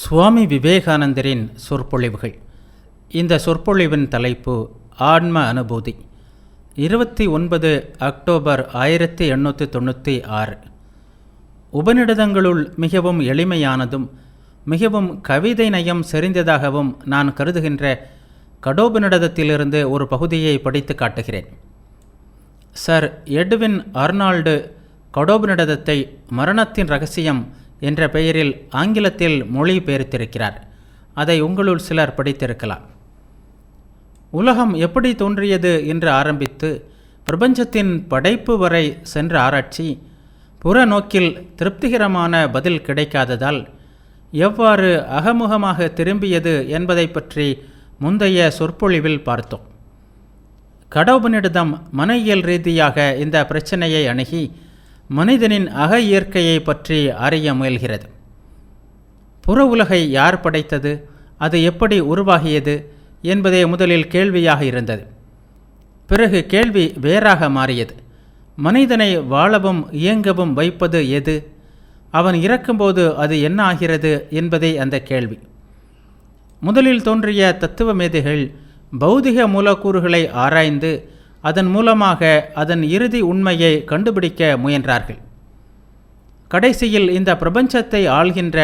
சுவாமி விவேகானந்தரின் சொற்பொழிவுகள். இந்த சொற்பொழிவின் தலைப்பு ஆன்ம அனுபூதி. 29 அக்டோபர் 1896. உபநிடதங்களுள் மிகவும் எளிமையானதும் மிகவும் கவிதை நயம் செறிந்ததாகவும் நான் கருதுகின்ற கடோபநிடதத்திலிருந்து ஒரு பகுதியை படித்து காட்டுகிறேன். சர் எட்வின் அர்னால்டு கடோபநிடதத்தை மரணத்தின் இரகசியம் என்ற பெயரில் ஆங்கிலத்தில் மொழிபெயர்த்திருக்கிறார். அதை உங்களுள் சிலர் படித்திருக்கலாம். உலகம் எப்படி தோன்றியது என்று ஆரம்பித்து பிரபஞ்சத்தின் படைப்பு வரை சென்ற ஆராய்ச்சி புறநோக்கில் திருப்திகரமான பதில் கிடைக்காததால் எவ்வாறு அகமுகமாக திரும்பியது என்பதை பற்றி முந்தைய சொற்பொழிவில் பார்த்தோம். கடோபநிடதம் மனையியல் ரீதியாக இந்த பிரச்சனையை அணுகி மனிதனின் அக இயற்கையை பற்றி அறிய முயல்கிறது. புற உலகை யார் படைத்தது, அது எப்படி உருவாகியது என்பதே முதலில் கேள்வியாக இருந்தது. பிறகு கேள்வி வேறாக மாறியது. மனிதனை வாழவும் இயங்கவும் வைப்பது எது, அவன் இறக்கும்போது அது என்ன ஆகிறது என்பதே அந்த கேள்வி. முதலில் தோன்றிய தத்துவ மேதைகள் பௌதிக மூலக்கூறுகளை ஆராய்ந்து அதன் மூலமாக அதன் இறுதி உண்மையை கண்டுபிடிக்க முயன்றார்கள். கடைசியில் இந்த பிரபஞ்சத்தை ஆள்கின்ற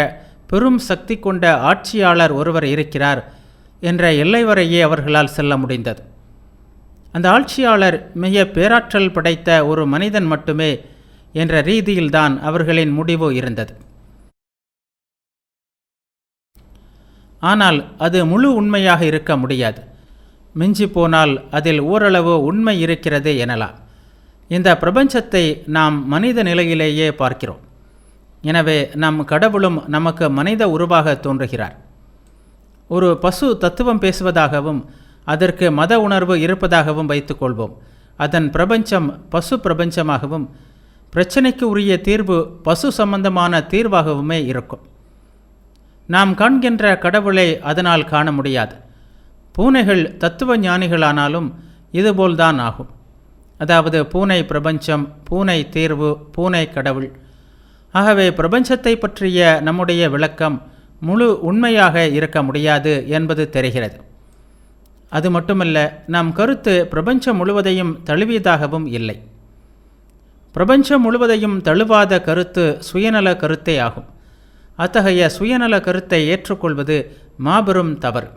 பெரும் சக்தி கொண்ட ஆட்சியாளர் ஒருவர் இருக்கிறார் என்ற எல்லை வரையே அவர்களால் செல்ல முடிந்தது. அந்த ஆட்சியாளர் மிக பேராற்றல் படைத்த ஒரு மனிதன் மட்டுமே என்ற ரீதியில்தான் அவர்களின் முடிவு இருந்தது. ஆனால் அது முழு உண்மையாக இருக்க முடியாது. மிஞ்சி போனால் அதில் ஓரளவு உண்மை இருக்கிறது எனலாம். இந்த பிரபஞ்சத்தை நாம் மனித நிலையிலேயே பார்க்கிறோம். எனவே நம் கடவுளும் நமக்கு மனித உருவாக தோன்றுகிறார். ஒரு பசு தத்துவம் பேசுவதாகவும் அதற்கு மத உணர்வு இருப்பதாகவும் வைத்துக்கொள்வோம். அதன் பிரபஞ்சம் பசு பிரபஞ்சமாகவும் பிரச்சனைக்கு உரிய தீர்வு பசு சம்பந்தமான தீர்வாகவுமே இருக்கும். நாம் காண்கின்ற கடவுளை அதனால் காண முடியாது. பூனைகள் தத்துவ ஞானிகளானாலும் இதுபோல்தான் ஆகும். அதாவது பூனை பிரபஞ்சம், பூனை தீர்வு, பூனை கடவுள். ஆகவே பிரபஞ்சத்தை பற்றிய நம்முடைய விளக்கம் முழு உண்மையாக இருக்க முடியாது என்பது தெரிகிறது. அது மட்டுமல்ல, நம் கருத்து பிரபஞ்சம் முழுவதையும் தழுவியதாகவும் இல்லை. பிரபஞ்சம் முழுவதையும் தழுவாத கருத்து சுயநல கருத்தே ஆகும். அத்தகைய சுயநல கருத்தை ஏற்றுக்கொள்வது மாபெரும் தவறு.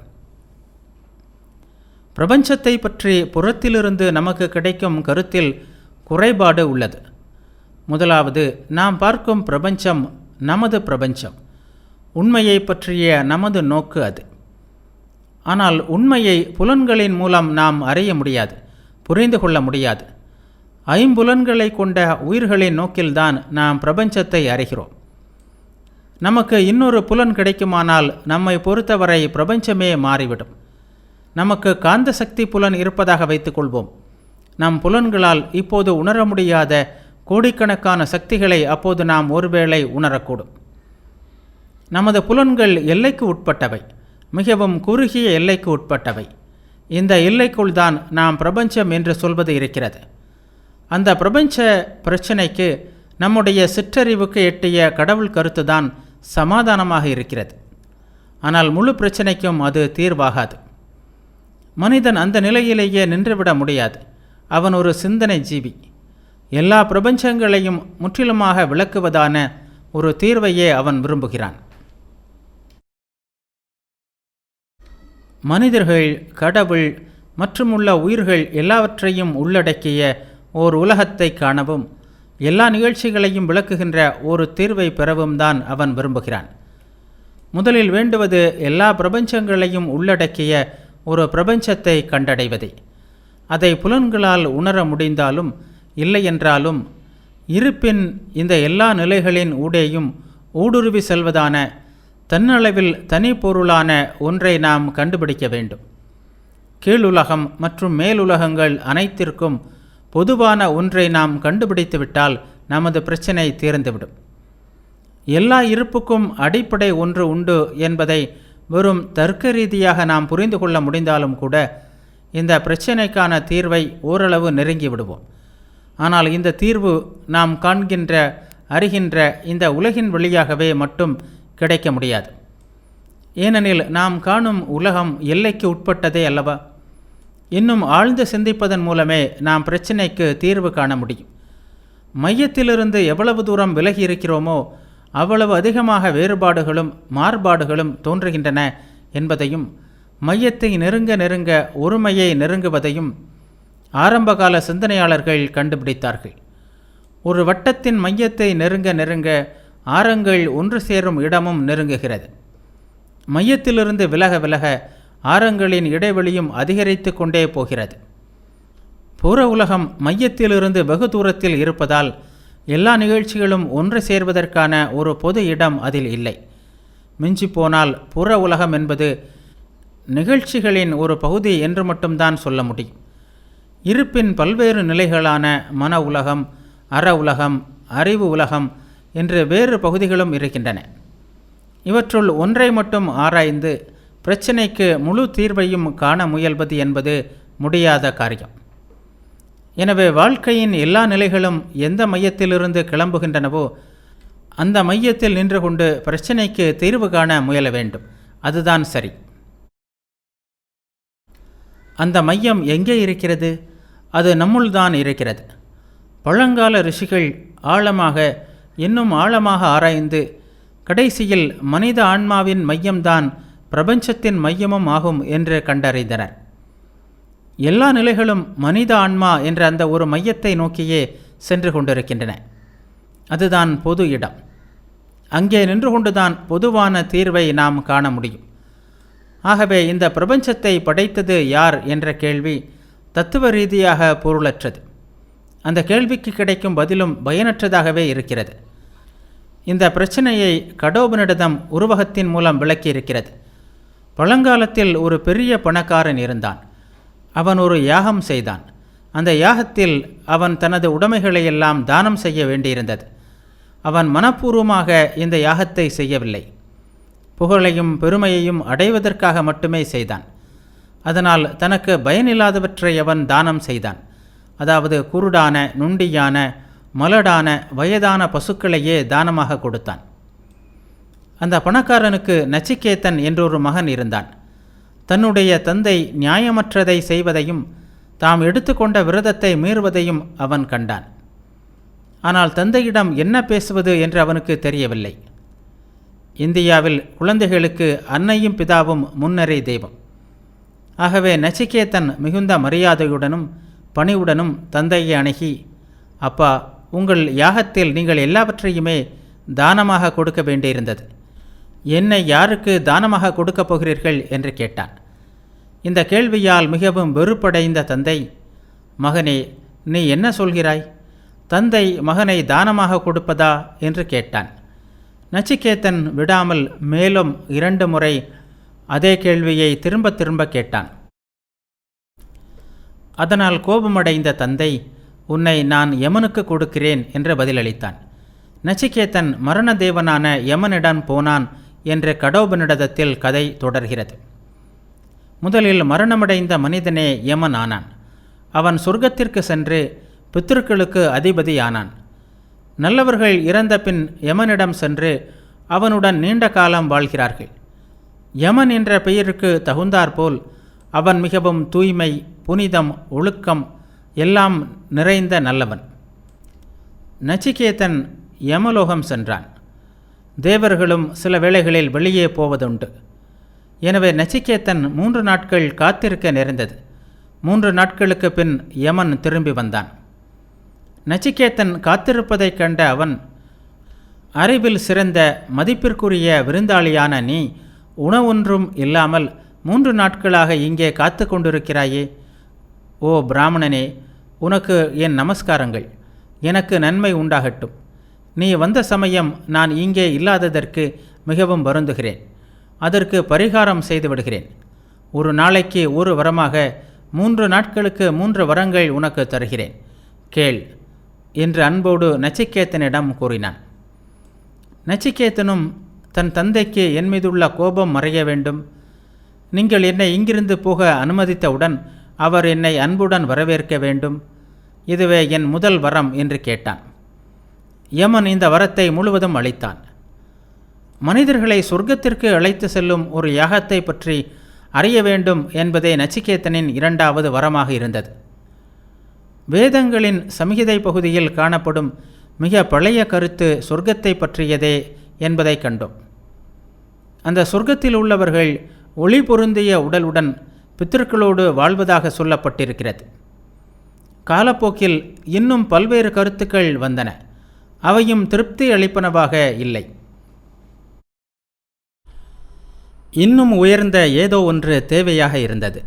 பிரபஞ்சத்தை பற்றி புறத்திலிருந்து நமக்கு கிடைக்கும் கருத்தில் குறைபாடு உள்ளது. முதலாவது, நாம் பார்க்கும் பிரபஞ்சம் நமது பிரபஞ்சம். உண்மையை பற்றிய நமது நோக்கு அது. ஆனால் உண்மையை புலன்களின் மூலம் நாம் அறிய முடியாது, புரிந்து கொள்ள முடியாது. ஐம்புலன்களை கொண்ட உயிர்களின் நோக்கில்தான் நாம் பிரபஞ்சத்தை அறிகிறோம். நமக்கு இன்னொரு புலன் கிடைக்குமானால் நம்மை பொறுத்தவரை பிரபஞ்சமே மாறிவிடும். நமக்கு காந்த சக்தி புலன் இருப்பதாக வைத்துக்கொள்வோம். நம் புலன்களால் இப்போது உணர முடியாத கோடிக்கணக்கான சக்திகளை அப்போது நாம் ஒருவேளை உணரக்கூடும். நமது புலன்கள் எல்லைக்கு உட்பட்டவை, மிகவும் குறுகிய எல்லைக்கு உட்பட்டவை. இந்த எல்லைக்குள் தான் நாம் பிரபஞ்சம் என்று சொல்வது இருக்கிறது. அந்த பிரபஞ்ச பிரச்சனைக்கு நம்முடைய சிற்றறிவுக்கு எட்டிய கடவுள் கருத்துதான் சமாதானமாக இருக்கிறது. ஆனால் முழு பிரச்சனைக்கும் அது தீர்வாகாது. மனிதன் அந்த நிலையிலேயே நின்றுவிட முடியாது. அவன் ஒரு சிந்தனை ஜீவி. எல்லா பிரபஞ்சங்களையும் முற்றிலுமாக விளக்குவதான ஒரு தீர்வையே அவன் விரும்புகிறான். மனிதர்கள், கடவுள் மற்றும் உள்ள உயிர்கள் எல்லாவற்றையும் உள்ளடக்கிய ஓர் உலகத்தை காணவும் எல்லா நிகழ்ச்சிகளையும் விளக்குகின்ற ஒரு தீர்வை பெறவும் தான் அவன் விரும்புகிறான். முதலில் வேண்டுவது எல்லா பிரபஞ்சங்களையும் உள்ளடக்கிய ஒரு பிரபஞ்சத்தை கண்டடைவதே. அதை புலன்களால் உணர முடிந்தாலும் இல்லை என்றாலும் இருப்பின் இந்த எல்லா நிலைகளின் ஊடேயும் ஊடுருவி செல்வதான தன்னளவில் தனி பொருளான ஒன்றை நாம் கண்டுபிடிக்க வேண்டும். கீழுலகம் மற்றும் மேலுலகங்கள் அனைத்திற்கும் பொதுவான ஒன்றை நாம் கண்டுபிடித்துவிட்டால் நமது பிரச்சனை தீர்ந்துவிடும். எல்லா இருப்புக்கும் அடிப்படை ஒன்று உண்டு என்பதை வெறும் தர்க்க ரீதியாக நாம் புரிந்து கொள்ள முடிந்தாலும் கூட இந்த பிரச்சனைக்கான தீர்வை ஓரளவு நெருங்கி விடுவோம். ஆனால் இந்த தீர்வு நாம் காண்கின்ற அறிகின்ற இந்த உலகின் வழியாகவே மட்டும் கிடைக்க முடியாது. ஏனெனில் நாம் காணும் உலகம் எல்லைக்கு உட்பட்டதே அல்லவா? இன்னும் ஆழ்ந்து சிந்திப்பதன் மூலமே நாம் பிரச்சினைக்கு தீர்வு காண முடியும். மையத்திலிருந்து எவ்வளவு தூரம் விலகி இருக்கிறோமோ அவ்வளவு அதிகமாக வேறுபாடுகளும் மாறுபாடுகளும் தோன்றுகின்றன என்பதையும், மையத்தை நெருங்க நெருங்க ஒருமையை நெருங்குவதையும் ஆரம்பகால சிந்தனையாளர்கள் கண்டுபிடித்தார்கள். ஒரு வட்டத்தின் மையத்தை நெருங்க நெருங்க ஆரங்கள் ஒன்று சேரும் இடமும் நெருங்குகிறது. மையத்திலிருந்து விலக விலக ஆரங்களின் இடைவெளியும் அதிகரித்து கொண்டே போகிறது. புற உலகம் மையத்திலிருந்து வெகு தூரத்தில் இருப்பதால் எல்லா நிகழ்ச்சிகளும் ஒன்று சேர்வதற்கான ஒரு பொது இடம் அதில் இல்லை. மிஞ்சிப்போனால் புற உலகம் என்பது நிகழ்ச்சிகளின் ஒரு பகுதி என்று மட்டும்தான் சொல்ல முடியும். இருப்பின் பல்வேறு நிலைகளான மன உலகம், அற உலகம், அறிவு உலகம் என்று வேறு பகுதிகளும் இருக்கின்றன. இவற்றுள் ஒன்றை மட்டும் ஆராய்ந்து பிரச்சினைக்கு முழு தீர்வையும் காண முயல்வது என்பது முடியாத காரியம். எனவே வாழ்க்கையின் எல்லா நிலைகளும் எந்த மையத்திலிருந்து கிளம்புகின்றனவோ அந்த மையத்தில் நின்று கொண்டு பிரச்சினைக்கு தீர்வு காண முயல வேண்டும். அதுதான் சரி. அந்த மையம் எங்கே இருக்கிறது? அது நம்முள்தான் இருக்கிறது. பழங்கால ரிஷிகள் இன்னும் ஆழமாக ஆராய்ந்து கடைசியில் மனித ஆன்மாவின் மையம்தான் பிரபஞ்சத்தின் மையமும் ஆகும் என்று கண்டறிந்தனர். எல்லா நிலைகளும் மனித ஆன்மா என்ற அந்த ஒரு மையத்தை நோக்கியே சென்று கொண்டிருக்கின்றன. அதுதான் பொது இடம். அங்கே நின்று கொண்டுதான் பொதுவான தீர்வை நாம் காண முடியும். ஆகவே இந்த பிரபஞ்சத்தை படைத்தது யார் என்ற கேள்வி தத்துவ ரீதியாக பொருளற்றது. அந்த கேள்விக்கு கிடைக்கும் பதிலும் பயனற்றதாகவே இருக்கிறது. இந்த பிரச்சனையை கடோபனிடம் உருவகத்தின் மூலம் விளக்கியிருக்கிறது. பழங்காலத்தில் ஒரு பெரிய பணக்காரன் இருந்தான். அவன் ஒரு யாகம் செய்தான். அந்த யாகத்தில் அவன் தனது உடைமைகளையெல்லாம் தானம் செய்ய வேண்டியிருந்தது. அவன் மனப்பூர்வமாக இந்த யாகத்தை செய்யவில்லை. புகழையும் பெருமையையும் அடைவதற்காக மட்டுமே செய்தான். அதனால் தனக்கு பயனில்லாதவற்றை அவன் தானம் செய்தான். அதாவது குருடான, நுண்டியான, மலடான, வயதான பசுக்களையே தானமாக கொடுத்தான். அந்த பணக்காரனுக்கு நச்சிகேதன் என்றொரு மகன் இருந்தான். தன்னுடைய தந்தை நியாயமற்றதை செய்வதையும் தாம் எடுத்துக்கொண்ட விரதத்தை மீறுவதையும் அவன் கண்டான். ஆனால் தந்தையிடம் என்ன பேசுவது என்று அவனுக்கு தெரியவில்லை. இந்தியாவில் குழந்தைகளுக்கு அன்னையும் பிதாவும் முன்னரே தெய்வம். ஆகவே நச்சிகேதன் மிகுந்த மரியாதையுடனும் பணிவுடனும் தந்தையை அணுகி, அப்பா, உங்கள் யாகத்தில் நீங்கள் எல்லாவற்றையுமே தானமாக கொடுக்க வேண்டியிருந்தது. என்னை யாருக்கு தானமாக கொடுக்கப் போகிறீர்கள் என்று கேட்டான். இந்த கேள்வியால் மிகவும் வெறுப்படைந்த தந்தை, மகனே, நீ என்ன சொல்கிறாய்? தந்தை மகனை தானமாக கொடுப்பதா என்று கேட்டான். நச்சிகேதன் விடாமல் மேலும் 2 முறை அதே கேள்வியை திரும்ப திரும்ப கேட்டான். அதனால் கோபமடைந்த தந்தை, உன்னை நான் யமனுக்கு கொடுக்கிறேன் என்று பதிலளித்தான். நச்சிகேதன் மரண தேவனான யமனிடம் போனான் என்ற கடோபனிடத்தில் கதை தொடர்கிறது. முதலில் மரணமடைந்த மனிதனே யமன் ஆனான். அவன் சொர்க்கத்திற்கு சென்று பித்ருக்களுக்கு அதிபதியானான். நல்லவர்கள் இறந்த பின் யமனிடம் சென்று அவனுடன் நீண்ட காலம் வாழ்கிறார்கள். யமன் என்ற பெயருக்கு தகுந்தாற்போல் அவன் மிகவும் தூய்மை, புனிதம், ஒழுக்கம் எல்லாம் நிறைந்த நல்லவன். நச்சிகேதன் யமலோகம் சென்றான். தேவர்களும் சில வேளைகளில் வெளியே போவதுண்டு. எனவே நச்சிகேதன் 3 நாட்கள் காத்திருக்க நேர்ந்தது. 3 நாட்களுக்கு பின் யமன் திரும்பி வந்தான். நச்சிகேதன் காத்திருப்பதைக் கண்ட அவன், அறிவில் சிறந்த மதிப்பிற்குரிய விருந்தாளியான நீ உணவொன்றும் இல்லாமல் 3 நாட்களாக இங்கே காத்து கொண்டிருக்கிறாயே. ஓ பிராமணனே, உனக்கு என் நமஸ்காரங்கள். எனக்கு நன்மை உண்டாகட்டும். நீ வந்த சமயம் நான் இங்கே இல்லாததற்கு மிகவும் வருந்துகிறேன். அதற்கு பரிகாரம் செய்து விடுகிறேன். ஒரு நாளைக்கு 1 வரமாக 3 நாட்களுக்கு 3 வரங்கள் உனக்கு தருகிறேன். கேள் என்று அன்போடு நச்சிகேதனிடம் கூறினான். நச்சிகேதனும் தன் தந்தைக்கு என் மீதுள்ள கோபம் மறைய வேண்டும், நீங்கள் என்னை இங்கிருந்து போக அனுமதித்தவுடன் அவர் என்னை அன்புடன் வரவேற்க வேண்டும், இதுவே என் முதல் வரம் என்று கேட்டான். யமன் இந்த வரத்தை முழுவதும் அளித்தான். மனிதர்களை சொர்க்கத்திற்கு அழைத்து செல்லும் ஒரு யாகத்தை பற்றி அறிய வேண்டும் என்பதே நச்சிகேதனின் இரண்டாவது வரமாக இருந்தது. வேதங்களின் சம்ஹிதை பகுதியில் காணப்படும் மிக பழைய கருத்து சொர்க்கத்தை பற்றியதே என்பதை கண்டோம். அந்த சொர்க்கத்தில் உள்ளவர்கள் ஒளி பொருந்திய உடலுடன் பித்திருக்களோடு வாழ்வதாக சொல்லப்பட்டிருக்கிறது. காலப்போக்கில் இன்னும் பல்வேறு கருத்துக்கள் வந்தன. அவையும் திருப்தி அளிப்பனவாக இல்லை. இன்னும் உயர்ந்த ஏதோ ஒன்று தேவையாக இருந்தது.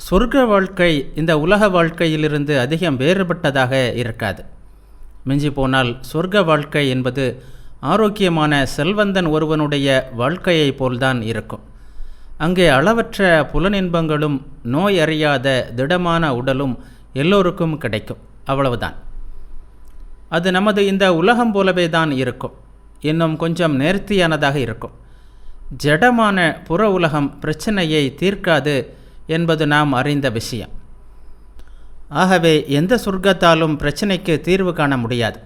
சொர்க்க வாழ்க்கை இந்த உலக வாழ்க்கையிலிருந்து அதிகம் வேறுபட்டதாக இருக்காது. மிஞ்சி போனால் சொர்க்க வாழ்க்கை என்பது ஆரோக்கியமான செல்வந்தன் ஒருவனுடைய வாழ்க்கையை போல்தான் இருக்கும். அங்கே அளவற்ற புலனின்பங்களும் நோய் அறியாத திடமான உடலும் எல்லோருக்கும் கிடைக்கும். அவ்வளவுதான். அது நமது இந்த உலகம் போலவே தான் இருக்கும். இன்னும் கொஞ்சம் நேர்த்தியானதாக இருக்கும். ஜடமான புற உலகம் பிரச்சனையை தீர்க்காது என்பது நாம் அறிந்த விஷயம். ஆகவே எந்த சொர்க்கத்தாலும் பிரச்சனைக்கு தீர்வு காண முடியாது.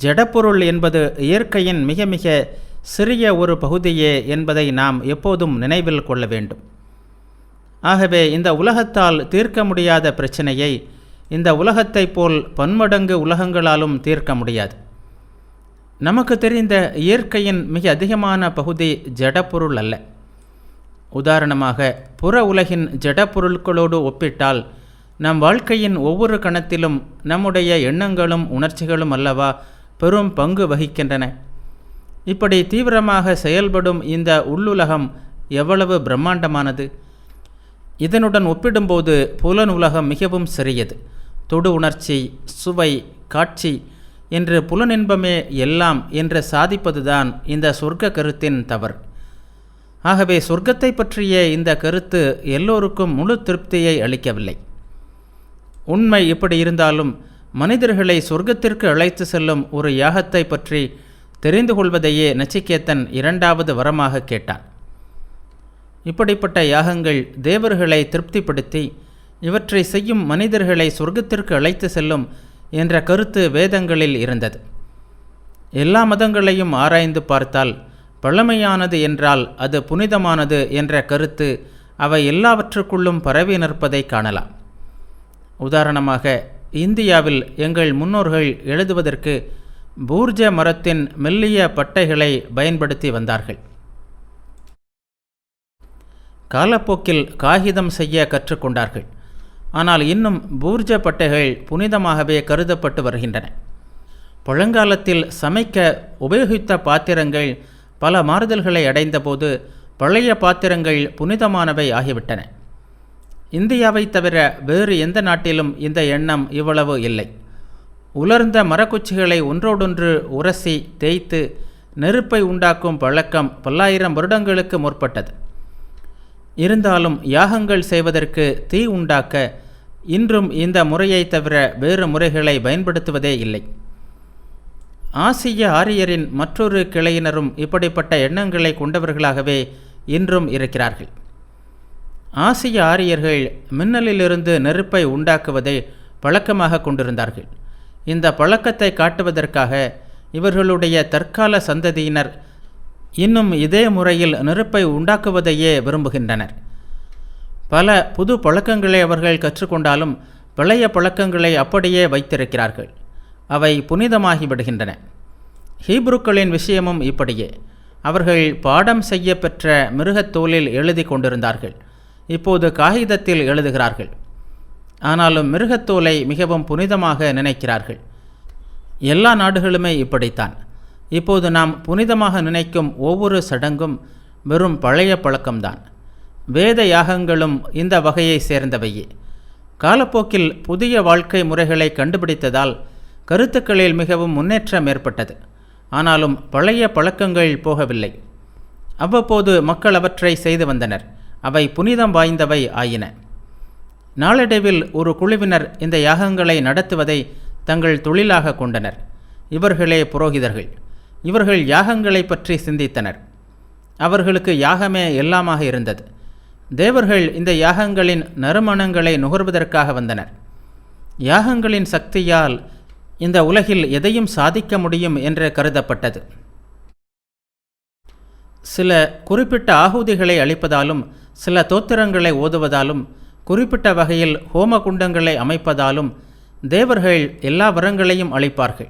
ஜடப்பொருள் என்பது இயற்கையின் மிக மிக சிறிய ஒரு பகுதியே என்பதை நாம் எப்போதும் நினைவில் கொள்ள வேண்டும். ஆகவே இந்த உலகத்தால் தீர்க்க முடியாத பிரச்சனையை இந்த உலகத்தைப் போல் பன்மடங்கு உலகங்களாலும் தீர்க்க முடியாது. நமக்கு தெரிந்த இயற்கையின் மிக அதிகமான பகுதி ஜடப்பொருள் அல்ல. உதாரணமாக, புற உலகின் ஜடப்பொருட்களோடு ஒப்பிட்டால் நம் வாழ்க்கையின் ஒவ்வொரு கணத்திலும் நம்முடைய எண்ணங்களும் உணர்ச்சிகளும் அல்லவா பெரும் பங்கு வகிக்கின்றன. இப்படி தீவிரமாக செயல்படும் இந்த உள்ளுலகம் எவ்வளவு பிரம்மாண்டமானது! இதனுடன் ஒப்பிடும்போது புலன் உலகம் மிகவும் சிறியது. தொடு உணர்ச்சி, சுவை, காட்சி என்று புலனின்பமே எல்லாம் என்று சாதிப்பதுதான் இந்த சொர்க்க கருத்தின் தவறு. ஆகவே சொர்க்கத்தை பற்றிய இந்த கருத்து எல்லோருக்கும் முழு திருப்தியை அளிக்கவில்லை. உண்மை இப்படி இருந்தாலும் மனிதர்களை சொர்க்கத்திற்கு அழைத்து செல்லும் ஒரு யாகத்தை பற்றி தெரிந்து கொள்வதையே நச்சிகேதன் இரண்டாவது வரமாக கேட்டான். இப்படிப்பட்ட யாகங்கள் தேவர்களை திருப்திப்படுத்தி இவற்றை செய்யும் மனிதர்களை சொர்க்கத்திற்கு அழைத்து செல்லும் என்ற கருத்து வேதங்களில் இருந்தது. எல்லா மதங்களையும் ஆராய்ந்து பார்த்தால் பழமையானது என்றால் அது புனிதமானது என்ற கருத்து அவை எல்லாவற்றுக்குள்ளும் பரவி நிற்பதை காணலாம். உதாரணமாக, இந்தியாவில் எங்கள் முன்னோர்கள் எழுதுவதற்கு பூர்ஜ மரத்தின் மெல்லிய பட்டைகளை பயன்படுத்தி வந்தார்கள். காலப்போக்கில் காகிதம் செய்ய கற்றுக்கொண்டார்கள். ஆனால் இன்னும் பூர்ஜ பட்டைகள் புனிதமாகவே கருதப்பட்டு வருகின்றன. பழங்காலத்தில் சமைக்க உபயோகித்த பாத்திரங்கள் பல மாறுதல்களை அடைந்தபோது பழைய பாத்திரங்கள் புனிதமானவை ஆகிவிட்டன. இந்தியாவை தவிர வேறு எந்த நாட்டிலும் இந்த எண்ணம் இவ்வளவு இல்லை. உலர்ந்த மரக்குச்சிகளை ஒன்றோடொன்று உரசி தேய்த்து நெருப்பை உண்டாக்கும் பழக்கம் பல்லாயிரம் வருடங்களுக்கு முற்பட்டது. இருந்தாலும் யாகங்கள் செய்வதற்கு தீ உண்டாக்க இன்றும் இந்த முறையை தவிர வேறு முறைகளை பயன்படுத்துவதே இல்லை. ஆசிய ஆரியரின் மற்றொரு கிளையினரும் இப்படிப்பட்ட எண்ணங்களை கொண்டவர்களாகவே இன்றும் இருக்கிறார்கள். ஆசிய ஆரியர்கள் மின்னலிலிருந்து நெருப்பை உண்டாக்குவதை பழக்கமாக கொண்டிருந்தார்கள். இந்த பழக்கத்தை காட்டுவதற்காக இவர்களுடைய தற்கால சந்ததியினர் இன்னும் இதே முறையில் நெருப்பை உண்டாக்குவதையே விரும்புகின்றனர். பல புது பழக்கங்களை அவர்கள் கற்றுக்கொண்டாலும் பழைய பழக்கங்களை அப்படியே வைத்திருக்கிறார்கள். அவை புனிதமாகி விடுகின்றன. ஹீப்ருக்களின் விஷயமும் இப்படியே. அவர்கள் பாடம் செய்ய பெற்ற மிருகத்தோலில் எழுதி கொண்டிருந்தார்கள். இப்போது காகிதத்தில் எழுதுகிறார்கள். ஆனாலும் மிருகத்தோலை மிகவும் புனிதமாக நினைக்கிறார்கள். எல்லா நாடுகளுமே இப்படித்தான். இப்போது நாம் புனிதமாக நினைக்கும் ஒவ்வொரு சடங்கும் வெறும் பழைய பழக்கம்தான். வேத யாகங்களும் இந்த வகையை சேர்ந்தவையே. காலப்போக்கில் புதிய வாழ்க்கை முறைகளை கண்டுபிடித்ததால் கருத்துக்களில் மிகவும் முன்னேற்றம் ஏற்பட்டது. ஆனாலும் பழைய பழக்கங்கள் போகவில்லை. அவ்வப்போது மக்கள் அவற்றை செய்து வந்தனர். அவை புனிதம் வாய்ந்தவை ஆயின. நாளடைவில் ஒரு குழுவினர் இந்த யாகங்களை நடத்துவதை தங்கள் தொழிலாக கொண்டனர். இவர்களே புரோகிதர்கள். இவர்கள் யாகங்களை பற்றி சிந்தித்தனர். அவர்களுக்கு யாகமே எல்லாமாக இருந்தது. தேவர்கள் இந்த யாகங்களின் நறுமணங்களை நுகர்வதற்காக வந்தனர். யாகங்களின் சக்தியால் இந்த உலகில் எதையும் சாதிக்க முடியும் என்று கருதப்பட்டது. சில குறிப்பிட்ட ஆகுதிகளை அளிப்பதாலும் சில தோத்திரங்களை ஓதுவதாலும் குறிப்பிட்ட வகையில் ஹோம குண்டங்களை அமைப்பதாலும் தேவர்கள் எல்லா வரங்களையும் அளிப்பார்கள்.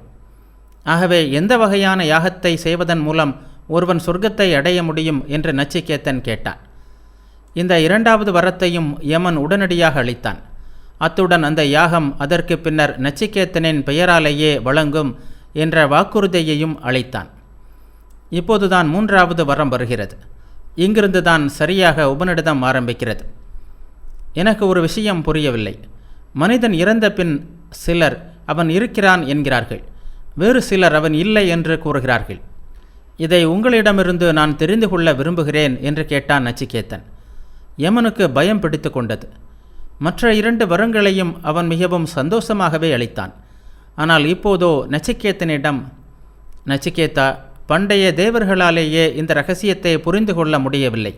ஆகவே எந்த வகையான யாகத்தை செய்வதன் மூலம் ஒருவன் சொர்க்கத்தை அடைய முடியும் என்று நச்சிகேத்தன் கேட்டான். இந்த இரண்டாவது வரத்தையும் யமன் உடனடியாக அளித்தான். அத்துடன் அந்த யாகம் அதற்கு பின்னர் நச்சிகேத்தனின் பெயராலேயே வழங்கும் என்ற வாக்குறுதியையும் அளித்தான். இப்போதுதான் மூன்றாவது வரம் வருகிறது. இங்கிருந்து தான் சரியாக உபநிடதம் ஆரம்பிக்கிறது. எனக்கு ஒரு விஷயம் புரியவில்லை. மனிதன் இறந்த பின் சிலர் அவன் இருக்கிறான் என்கிறார்கள், வேறு சிலர் அவன் இல்லை என்று கூறுகிறார்கள். இதை உங்களிடமிருந்து நான் தெரிந்து கொள்ள விரும்புகிறேன் என்று கேட்டான் நச்சிகேத்தன். யமனுக்கு பயம் பிடித்து கொண்டது. மற்ற 2 வரங்களையும் அவன் மிகவும் சந்தோஷமாகவே அளித்தான். ஆனால் இப்போதோ நச்சிகேத்தனிடம், நச்சிகேத்தா, பண்டைய தேவர்களாலேயே இந்த இரகசியத்தை புரிந்து கொள்ள முடியவில்லை.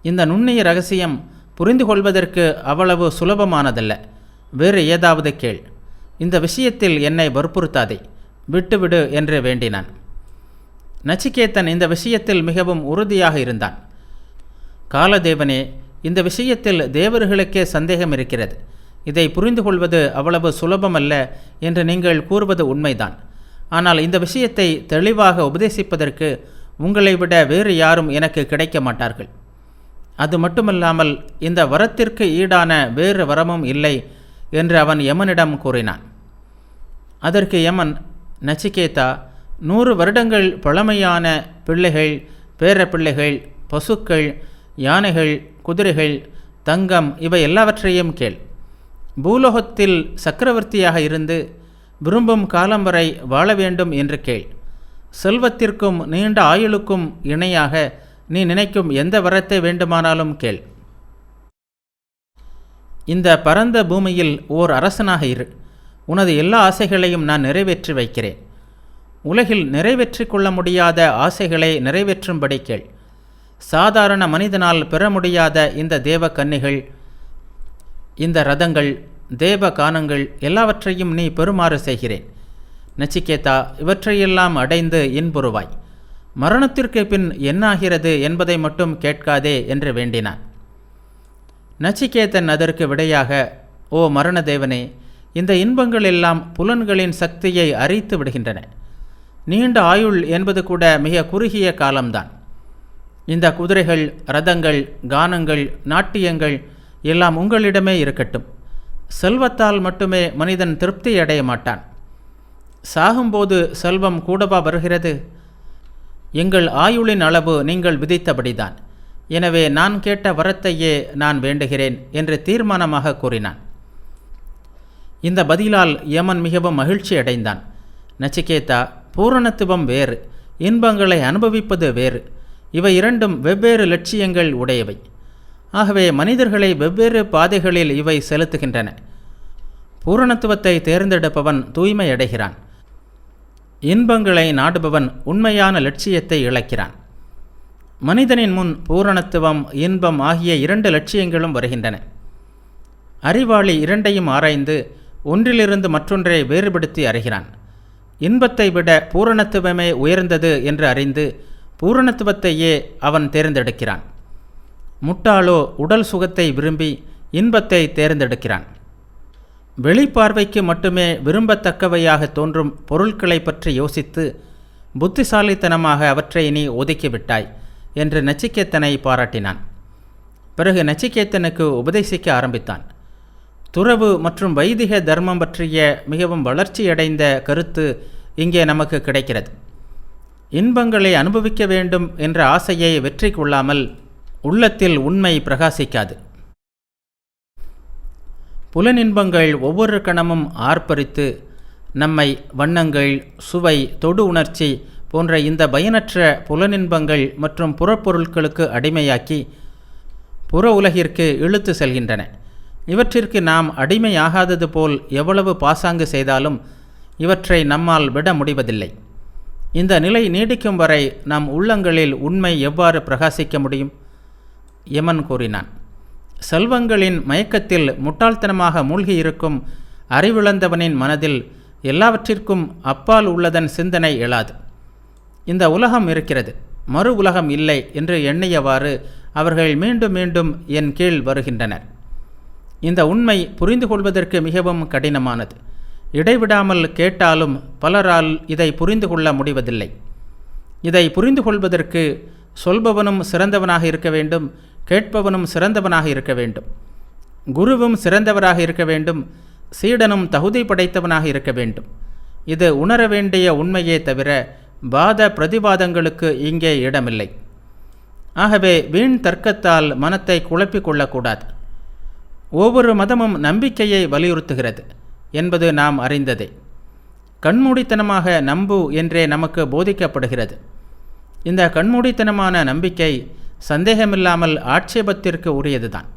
இந்த நுண்ணிய இரகசியம் புரிந்து கொள்வதற்கு அவ்வளவு சுலபமானதல்ல. வேறு ஏதாவது கேள். இந்த விஷயத்தில் என்னை வற்புறுத்தாதே, விட்டுவிடு என்று வேண்டினான். நச்சிகேத்தன் இந்த விஷயத்தில் மிகவும் உறுதியாக இருந்தான். காலதேவனே, இந்த விஷயத்தில் தேவர்களுக்கே சந்தேகம் இருக்கிறது. இதை புரிந்து கொள்வது அவ்வளவு சுலபமல்ல என்று நீங்கள் கூறுவது உண்மைதான். ஆனால் இந்த விஷயத்தை தெளிவாக உபதேசிப்பதற்கு உங்களை விட வேறு யாரும் எனக்கு கிடைக்க மாட்டார்கள். அது மட்டுமல்லாமல் இந்த வரத்திற்கு ஈடான வேறு வரமும் இல்லை என்று அவன் யமனிடம் கூறினான். அதற்கு யமன், நச்சிகேதா, 100 வருடங்கள் பழமையான பிள்ளைகள், பேரப்பிள்ளைகள், பசுக்கள், யானைகள், குதிரைகள், தங்கம் இவை எல்லாவற்றையும் கேள். பூலோகத்தில் சக்கரவர்த்தியாக இருந்து விரும்பும் காலம் வரை வாழ வேண்டும் என்று கேள். செல்வத்திற்கும் நீண்ட ஆயுளுக்கும் இணையாக நீ நினைக்கும் எந்த வரத்தை வேண்டுமானாலும் கேள். இந்த பரந்த பூமியில் ஓர் அரசனாக இரு. உனது எல்லா ஆசைகளையும் நான் நிறைவேற்றி வைக்கிறேன். உலகில் நிறைவேற்றி கொள்ள முடியாத ஆசைகளை நிறைவேற்றும்படி கேள். சாதாரண மனிதனால் பெற முடியாத இந்த தேவ கன்னிகள், இந்த ரதங்கள், தேவ கானங்கள் எல்லாவற்றையும் நீ பெறுமாறு செய்கிறேன். நச்சிகேதா, இவற்றையெல்லாம் அடைந்து இன்புறுவாய். மரணத்திற்கு பின் என்னாகிறது என்பதை மட்டும் கேட்காதே என்று வேண்டினான். நச்சிகேதன் அதற்கு விடையாக, ஓ மரணதேவனே, இந்த இன்பங்கள் எல்லாம் புலன்களின் சக்தியை அரித்து விடுகின்றன. நீண்ட ஆயுள் என்பது கூட மிக குறுகிய காலம்தான். இந்த குதிரைகள், ரதங்கள், கானங்கள், நாட்டியங்கள் எல்லாம் உங்களிடமே இருக்கட்டும். செல்வத்தால் மட்டுமே மனிதன் திருப்தி அடைய மாட்டான். சாகும்போது செல்வம் கூடவா வருகிறது? எங்கள் ஆயுளின் அளவு நீங்கள் விதித்தபடிதான். எனவே நான் கேட்ட வரத்தையே நான் வேண்டுகிறேன் என்று தீர்மானமாக கூறினான். இந்த பதிலால் யமன் மிகவும் மகிழ்ச்சி அடைந்தான். நச்சிகேதா, பூரணத்துவம் வேறு, இன்பங்களை அனுபவிப்பது வேறு. இவை இரண்டும் வெவ்வேறு லட்சியங்கள் உடையவை. ஆகவே மனிதர்களை வெவ்வேறு பாதைகளில் இவை செலுத்துகின்றன. பூரணத்துவத்தை தேர்ந்தெடுப்பவன் தூய்மை அடைகிறான். இன்பங்களை நாடுபவன் உண்மையான லட்சியத்தை இழக்கிறான். மனிதனின் முன் பூரணத்துவம், இன்பம் ஆகிய 2 லட்சியங்களும் வருகின்றன. அறிவாளி இரண்டையும் ஆராய்ந்து ஒன்றிலிருந்து மற்றொன்றை வேறுபடுத்தி அறிகிறான். இன்பத்தை விட பூரணத்துவமே உயர்ந்தது என்று அறிந்து பூரணத்துவத்தையே அவன் தேர்ந்தெடுக்கிறான். முட்டாளோ உடல் சுகத்தை விரும்பி இன்பத்தை தேர்ந்தெடுக்கிறான். வெளிப்பார்வைக்கு மட்டுமே விரும்பத்தக்கவையாக தோன்றும் பொருட்களை பற்றி யோசித்து புத்திசாலித்தனமாக அவற்றை நீ ஒதுக்கிவிட்டாய் என்று நச்சிகேத்தனை பாராட்டினான். பிறகு நச்சிகேத்தனுக்கு உபதேசிக்க ஆரம்பித்தான். துறவு மற்றும் வைதிக தர்மம் பற்றிய மிகவும் வளர்ச்சியடைந்த கருத்து இங்கே நமக்கு கிடைக்கிறது. இன்பங்களை அனுபவிக்க வேண்டும் என்ற ஆசையை வெற்றி கொள்ளாமல் உள்ளத்தில் உண்மை பிரகாசிக்காது. புலனின்பங்கள் ஒவ்வொரு கணமும் ஆர்ப்பரித்து நம்மை வண்ணங்கள், சுவை, தொடு உணர்ச்சி போன்ற இந்த பயனற்ற புலனின்பங்கள் மற்றும் புறப்பொருட்களுக்கு அடிமையாக்கி புற உலகிற்கு இழுத்து செல்கின்றன. இவற்றிற்கு நாம் அடிமையாகாதது போல் எவ்வளவு பாசாங்கு செய்தாலும் இவற்றை நம்மால் விட முடிவதில்லை. இந்த நிலை நீடிக்கும் வரை நம் உள்ளங்களில் உண்மை எவ்வாறு பிரகாசிக்க முடியும்? யமன் கூறினான். செல்வங்களின் மயக்கத்தில் முட்டாள்தனமாக மூழ்கியிருக்கும் அறிவிழந்தவனின் மனதில் எல்லாவற்றிற்கும் அப்பால் உள்ளதன் சிந்தனை எழாது. இந்த உலகம் இருக்கிறது, மறு உலகம் இல்லை என்று எண்ணியவாறு அவர்கள் மீண்டும் மீண்டும் என் கீழ் வருகின்றனர். இந்த உண்மை புரிந்து கொள்வதற்கு மிகவும் கடினமானது. இடைவிடாமல் கேட்டாலும் பலரால் இதை புரிந்து கொள்ள முடிவதில்லை. இதை புரிந்து கொள்வதற்கு சொல்பவனும் சிறந்தவனாக இருக்க வேண்டும், கேட்பவனும் சிறந்தவனாக இருக்க வேண்டும். குருவும் சிறந்தவராக இருக்க வேண்டும், சீடனும் தகுதி படைத்தவனாக இருக்க வேண்டும். இது உணர வேண்டிய உண்மையே தவிர வாத பிரதிவாதங்களுக்கு இங்கே இடமில்லை. ஆகவே வீண் தர்க்கத்தால் மனத்தை குழப்பிக் கொள்ளக்கூடாது. ஒவ்வொரு மதமும் நம்பிக்கையை வலியுறுத்துகிறது என்பது நாம் அறிந்ததே. கண்மூடித்தனமாக நம்பு என்றே நமக்கு போதிக்கப்படுகிறது. இந்த கண்மூடித்தனமான நம்பிக்கை சந்தேகமில்லாமல் ஆட்சேபத்திற்கு உரியதுதான்.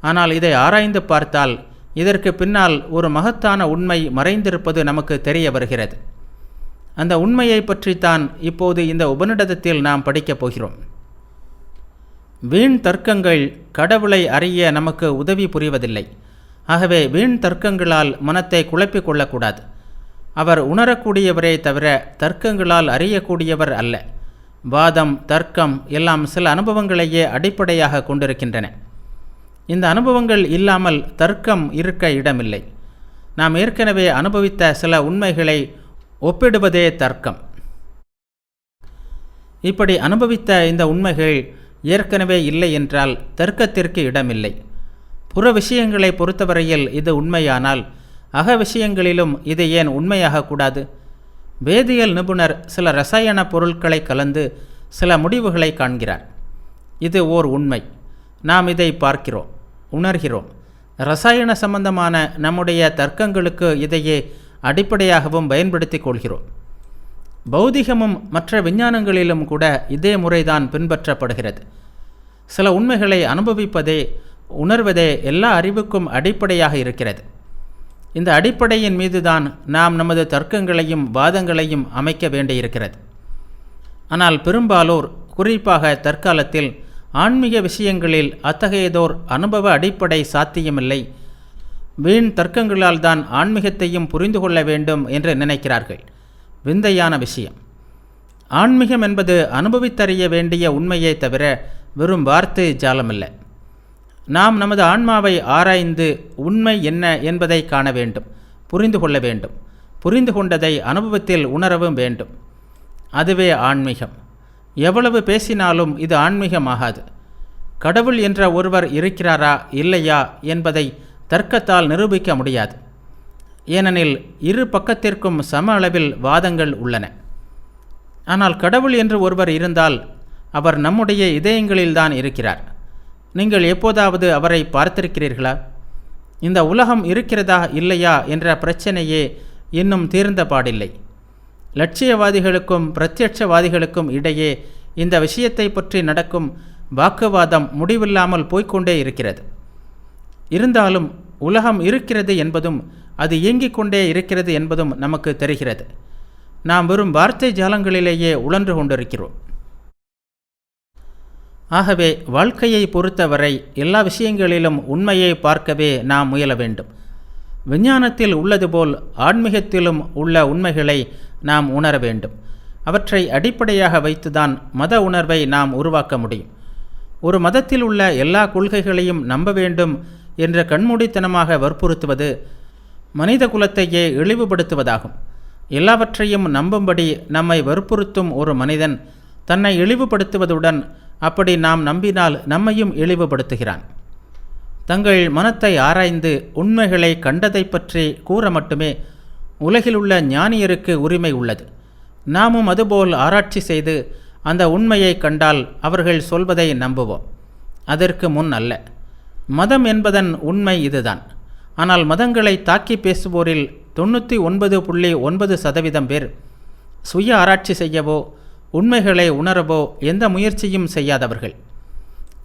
ஆனால் இதை ஆராய்ந்து பார்த்தால் இதற்கு பின்னால் ஒரு மகத்தான உண்மை மறைந்திருப்பது நமக்கு தெரிய வருகிறது. அந்த உண்மையை பற்றித்தான் இப்போது இந்த உபநிடதத்தில் நாம் படிக்கப் போகிறோம். வீண் தர்க்கங்கள் கடவுளை அறிய நமக்கு உதவி புரிவதில்லை. ஆகவே வீண் தர்க்கங்களால் மனத்தை குழப்பிக் கொள்ளக்கூடாது. அவர் உணரக்கூடியவரே தவிர தர்க்கங்களால் அறியக்கூடியவர் அல்ல. வாதம், தர்க்கம் எல்லாம் சில அனுபவங்களையே அடிப்படையாக கொண்டிருக்கின்றன. இந்த அனுபவங்கள் இல்லாமல் தர்க்கம் இருக்க இடமில்லை. நாம் ஏற்கனவே அனுபவித்த சில உண்மைகளை ஒப்பிடுவதே தர்க்கம். இப்படி அனுபவித்த இந்த உண்மைகள் ஏற்கனவே இல்லை என்றால் தர்க்கத்திற்கு இடமில்லை. புற விஷயங்களை பொறுத்தவரையில் இது உண்மையானால் அக விஷயங்களிலும் இது ஏன் உண்மையாகக்கூடாது? வேதியியல் நிபுணர் சில இரசாயன பொருட்களை கலந்து சில முடிவுகளை காண்கிறார். இது ஓர் உண்மை. நாம் இதை பார்க்கிறோம், உணர்கிறோம். இரசாயன சம்பந்தமான நம்முடைய தர்க்கங்களுக்கு இதையே அடிப்படையாகவும் பயன்படுத்தி கொள்கிறோம். பௌதிகமும் மற்ற விஞ்ஞானங்களிலும் கூட இதே முறைதான் பின்பற்றப்படுகிறது. சில உண்மைகளை அனுபவிப்பதே, உணர்வதே எல்லா அறிவுக்கும் அடிப்படையாக இருக்கிறது. இந்த அடிப்படையின் மீதுதான் நாம் நமது தர்க்கங்களையும் வாதங்களையும் அமைக்க வேண்டியிருக்கிறது. ஆனால் பெரும்பாலோர், குறிப்பாக தற்காலத்தில், ஆன்மீக விஷயங்களில் அத்தகையதோர் அனுபவ அடிப்படை சாத்தியமில்லை, வீண் தர்க்கங்களால் தான் ஆன்மீகத்தையும் புரிந்து கொள்ள வேண்டும் என்று நினைக்கிறார்கள். விந்தையான விஷயம். ஆன்மீகம் என்பது அனுபவித்தறிய வேண்டிய உண்மையே தவிர வெறும் வார்த்தை ஜாலமல்ல. நாம் நமது ஆன்மாவை ஆராய்ந்து உண்மை என்ன என்பதை காண வேண்டும், புரிந்து கொள்ள வேண்டும். புரிந்து கொண்டதை அனுபவத்தில் உணரவும் வேண்டும். அதுவே ஆன்மீகம். எவ்வளவு பேசினாலும் இது ஆன்மீகமாகாது. கடவுள் என்ற ஒருவர் இருக்கிறாரா இல்லையா என்பதை தர்க்கத்தால் நிரூபிக்க முடியாது. ஏனெனில் இரு பக்கத்திற்கும் சம அளவில் வாதங்கள் உள்ளன. ஆனால் கடவுள் என்று ஒருவர் இருந்தால் அவர் நம்முடைய இதயங்களில்தான் இருக்கிறார். நீங்கள் எப்போதாவது அவரை பார்த்திருக்கிறீர்களா? இந்த உலகம் இருக்கிறதா இல்லையா என்ற பிரச்சனையே இன்னும் தீர்ந்த பாடில்லை. லட்சியவாதிகளுக்கும் பிரத்யட்சவாதிகளுக்கும் இடையே இந்த விஷயத்தை பற்றி நடக்கும் வாக்குவாதம் முடிவில்லாமல் போய்கொண்டே இருக்கிறது. இருந்தாலும் உலகம் இருக்கிறது என்பதும் அது இயங்கிக் கொண்டே இருக்கிறது என்பதும் நமக்கு தெரிகிறது. நாம் வெறும் வார்த்தை ஜாலங்களிலேயே உழன்று கொண்டிருக்கிறோம். ஆகவே வாழ்க்கையை பொறுத்தவரை எல்லா விஷயங்களிலும் உண்மையை பார்க்கவே நாம் முயல வேண்டும். விஞ்ஞானத்தில் உள்ளது போல் ஆன்மீகத்திலும் உள்ள உண்மைகளை நாம் உணர வேண்டும். அவற்றை அடிப்படையாக வைத்துதான் மத உணர்வை நாம் உருவாக்க முடியும். ஒரு மதத்தில் உள்ள எல்லா கொள்கைகளையும் நம்ப வேண்டும் என்ற கண்மூடித்தனமாக வற்புறுத்துவது மனித குலத்தையே இழிவுபடுத்துவதாகும். எல்லாவற்றையும் நம்பும்படி நம்மை வற்புறுத்தும் ஒரு மனிதன் தன்னை இழிவுபடுத்துவதுடன் அப்படி நாம் நம்பினால் நம்மையும் இழிவுபடுத்துகிறான். தங்கள் மனத்தை ஆராய்ந்து உண்மைகளை கண்டதை பற்றி கூற மட்டுமே உலகிலுள்ள ஞானியருக்கு உரிமை உள்ளது. நாமும் அதுபோல் ஆராய்ச்சி செய்து அந்த உண்மையை கண்டால் அவர்கள் சொல்வதை நம்புவோம். அதற்கு முன் அல்ல. மதம் என்பதன் உண்மை இதுதான். ஆனால் மதங்களை தாக்கி பேசுவோரில் 99.9% பேர் சுய ஆராய்ச்சி செய்யவோ உண்மைகளை உணரவோ எந்த முயற்சியும் செய்யாதவர்கள்.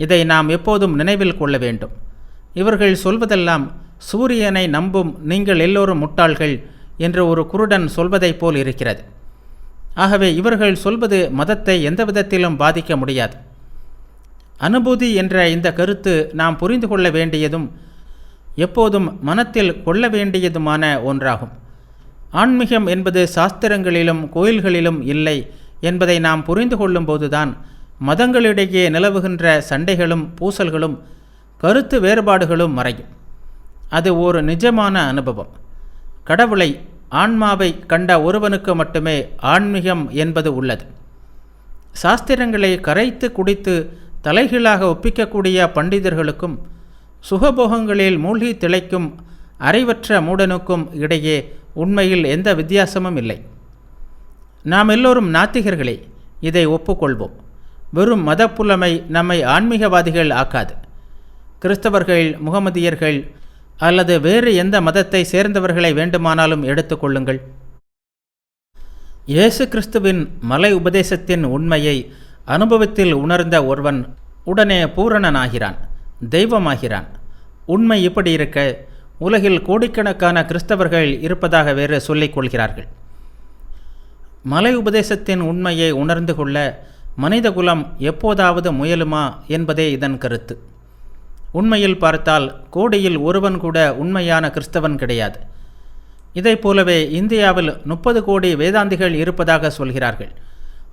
இதை நாம் எப்போதும் நினைவில் கொள்ள வேண்டும். இவர்கள் சொல்வதெல்லாம் சூரியனை நம்பும் நீங்கள் எல்லோரும் முட்டாள்கள் என்று ஒரு குருடன் சொல்வதைப் போல் இருக்கிறது. ஆகவே இவர்கள் சொல்வது மதத்தை எந்த விதத்திலும் பாதிக்க முடியாது. அனுபூதி என்ற இந்த கருத்து நாம் புரிந்து கொள்ள வேண்டியதும் எப்போதும் மனத்தில் கொள்ள வேண்டியதுமான ஒன்றாகும். ஆன்மீகம் என்பது சாஸ்திரங்களிலும் கோயில்களிலும் இல்லை என்பதை நாம் புரிந்து கொள்ளும்போதுதான் மதங்களிடையே நிலவுகின்ற சண்டைகளும் பூசல்களும் கருத்து வேறுபாடுகளும் மறையும். அது ஒரு நிஜமான அனுபவம். கடவுளை, ஆன்மாவை கண்ட ஒருவனுக்கு மட்டுமே ஆன்மீகம் என்பது உள்ளது. சாஸ்திரங்களை கரைத்து குடித்து தலைகீழாக ஒப்பிக்கக்கூடிய பண்டிதர்களுக்கும் சுகபோகங்களில் மூழ்கி திளைக்கும் அறிவற்ற மூடனுக்கும் இடையே உண்மையில் எந்த வித்தியாசமும் இல்லை. நாம் எல்லோரும் நாத்திகர்களே, இதை ஒப்புக்கொள்வோம். வெறும் மதப்புலமை நம்மை ஆன்மீகவாதிகள் ஆக்காது. கிறிஸ்தவர்கள், முகமதியர்கள் அல்லது வேறு எந்த மதத்தை சேர்ந்தவர்களை வேண்டுமானாலும் எடுத்துக்கொள்ளுங்கள். இயேசு கிறிஸ்துவின் மலை உபதேசத்தின் உண்மையை அனுபவத்தில் உணர்ந்த ஒருவன் உடனே பூரணனாகிறான், தெய்வமாகிறான். உண்மை இப்படி இருக்க உலகில் கோடிக்கணக்கான கிறிஸ்தவர்கள் இருப்பதாக வேறு சொல்லிக் கொள்கிறார்கள். மலை உபதேசத்தின் உண்மையை உணர்ந்து கொள்ள மனிதகுலம் எப்போதாவது முயலுமா என்பதே இதன் கருத்து. உண்மையில் பார்த்தால் கோடியில் ஒருவன் கூட உண்மையான கிறிஸ்தவன் கிடையாது. இதை போலவே இந்தியாவில் 30 கோடி வேதாந்திகள் இருப்பதாக சொல்கிறார்கள்.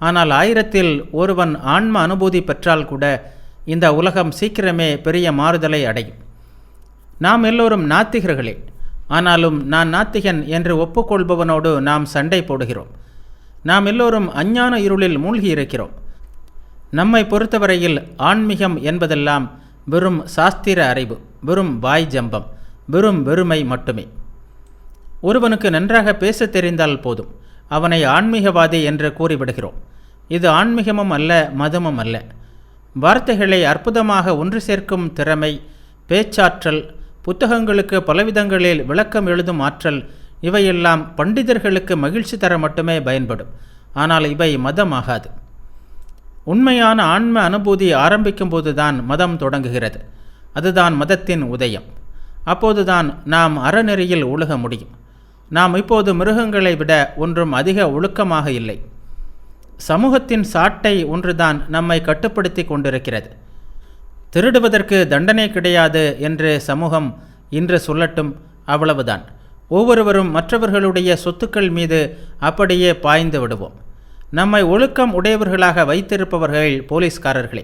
ஆனால் 1000-ல் ஒருவன் ஆன்ம அனுபூதி பெற்றால் கூட இந்த உலகம் சீக்கிரமே பெரிய மாறுதலை அடையும். நாம் எல்லோரும் நாத்திகர்களே. ஆனாலும் நான் நாத்திகன் என்று ஒப்புக்கொள்பவனோடு நாம் சண்டை போடுகிறோம். நாம் எல்லோரும் அஞ்ஞான இருளில் மூழ்கி இருக்கிறோம். நம்மை பொறுத்தவரையில் ஆன்மீகம் என்பதெல்லாம் வெறும் சாஸ்திர அறிவு, வெறும் வாய் ஜம்பம், வெறும் வெறுமை மட்டுமே. ஒருவனுக்கு நன்றாக பேச தெரிந்தால் போதும், அவனை ஆன்மீகவாதி என்று கூறிவிடுகிறோம். இது ஆன்மீகமும் அல்ல, மதமும் அல்ல. வார்த்தைகளை அற்புதமாக ஒன்று சேர்க்கும் திறமை, பேச்சாற்றல், புத்தகங்களுக்கு பலவிதங்களில் விளக்கம் எழுதும் ஆற்றல், இவையெல்லாம் பண்டிதர்களுக்கு மகிழ்ச்சி தர மட்டுமே பயன்படும். ஆனால் இவை மதமாகாது. உண்மையான ஆன்ம அனுபூதி ஆரம்பிக்கும் போதுதான் மதம் தொடங்குகிறது. அதுதான் மதத்தின் உதயம். அப்போதுதான் நாம் அறநெறியில் ஒழுக முடியும். நாம் இப்போது மிருகங்களை விட ஒன்றும் அதிக ஒழுக்கமாக இல்லை. சமூகத்தின் சாட்டை ஒன்றுதான் நம்மை கட்டுப்படுத்தி கொண்டிருக்கிறது. திருடுவதற்கு தண்டனை கிடையாது என்று சமூகம் இன்று சொல்லட்டும், அவ்வளவுதான். ஒவ்வொருவரும் மற்றவர்களுடைய சொத்துக்கள் மீது அப்படியே பாய்ந்து விடுவோம். நம்மை ஒழுக்கம் உடையவர்களாக வைத்திருப்பவர்கள் போலீஸ்காரர்களே.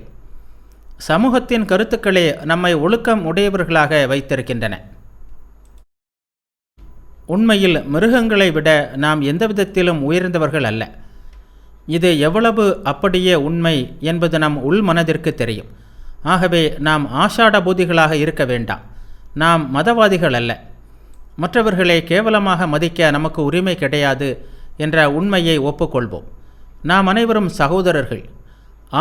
சமூகத்தின் கருத்துக்களே நம்மை ஒழுக்கம் உடையவர்களாக வைத்திருக்கின்றன. உண்மையில் மிருகங்களை விட நாம் எந்த விதத்திலும் உயர்ந்தவர்கள் அல்ல. இது எவ்வளவு அப்படியே உண்மை என்பது நம் உள்மனதிற்கு தெரியும். ஆகவே நாம் ஆஷாடபூதிகளாக இருக்க வேண்டாம். நாம் மதவாதிகள் அல்ல. மற்றவர்களை கேவலமாக மதிக்க நமக்கு உரிமை கிடையாது என்ற உண்மையை ஒப்புக்கொள்வோம். நாம் அனைவரும் சகோதரர்கள்.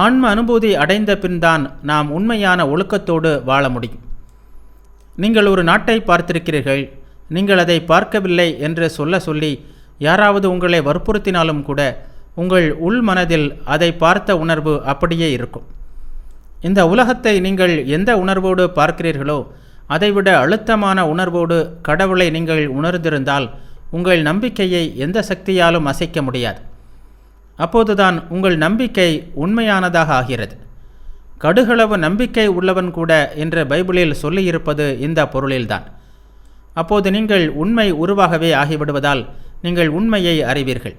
ஆன்ம அனுபூதி அடைந்த பின்தான் நாம் உண்மையான ஒழுக்கத்தோடு வாழ முடியும். நீங்கள் ஒரு நாட்டை பார்த்திருக்கிறீர்கள். நீங்கள் அதை பார்க்கவில்லை என்று சொல்லி யாராவது உங்களை வற்புறுத்தினாலும் கூட உங்கள் உள் மனதில் அதை பார்த்த உணர்வு அப்படியே இருக்கும். இந்த உலகத்தை நீங்கள் எந்த உணர்வோடு பார்க்கிறீர்களோ அதைவிட அழுத்தமான உணர்வோடு கடவுளை நீங்கள் உணர்ந்திருந்தால் உங்கள் நம்பிக்கையை எந்த சக்தியாலும் அசைக்க முடியாது. அப்போதுதான் உங்கள் நம்பிக்கை உண்மையானதாக ஆகிறது. கடுகளவு நம்பிக்கை உள்ளவன் கூட என்று பைபிளில் சொல்லியிருப்பது இந்த பொருளில்தான். அப்போது நீங்கள் உண்மை உருவாகவே ஆகிவிடுவதால் நீங்கள் உண்மையை அறிவீர்கள்.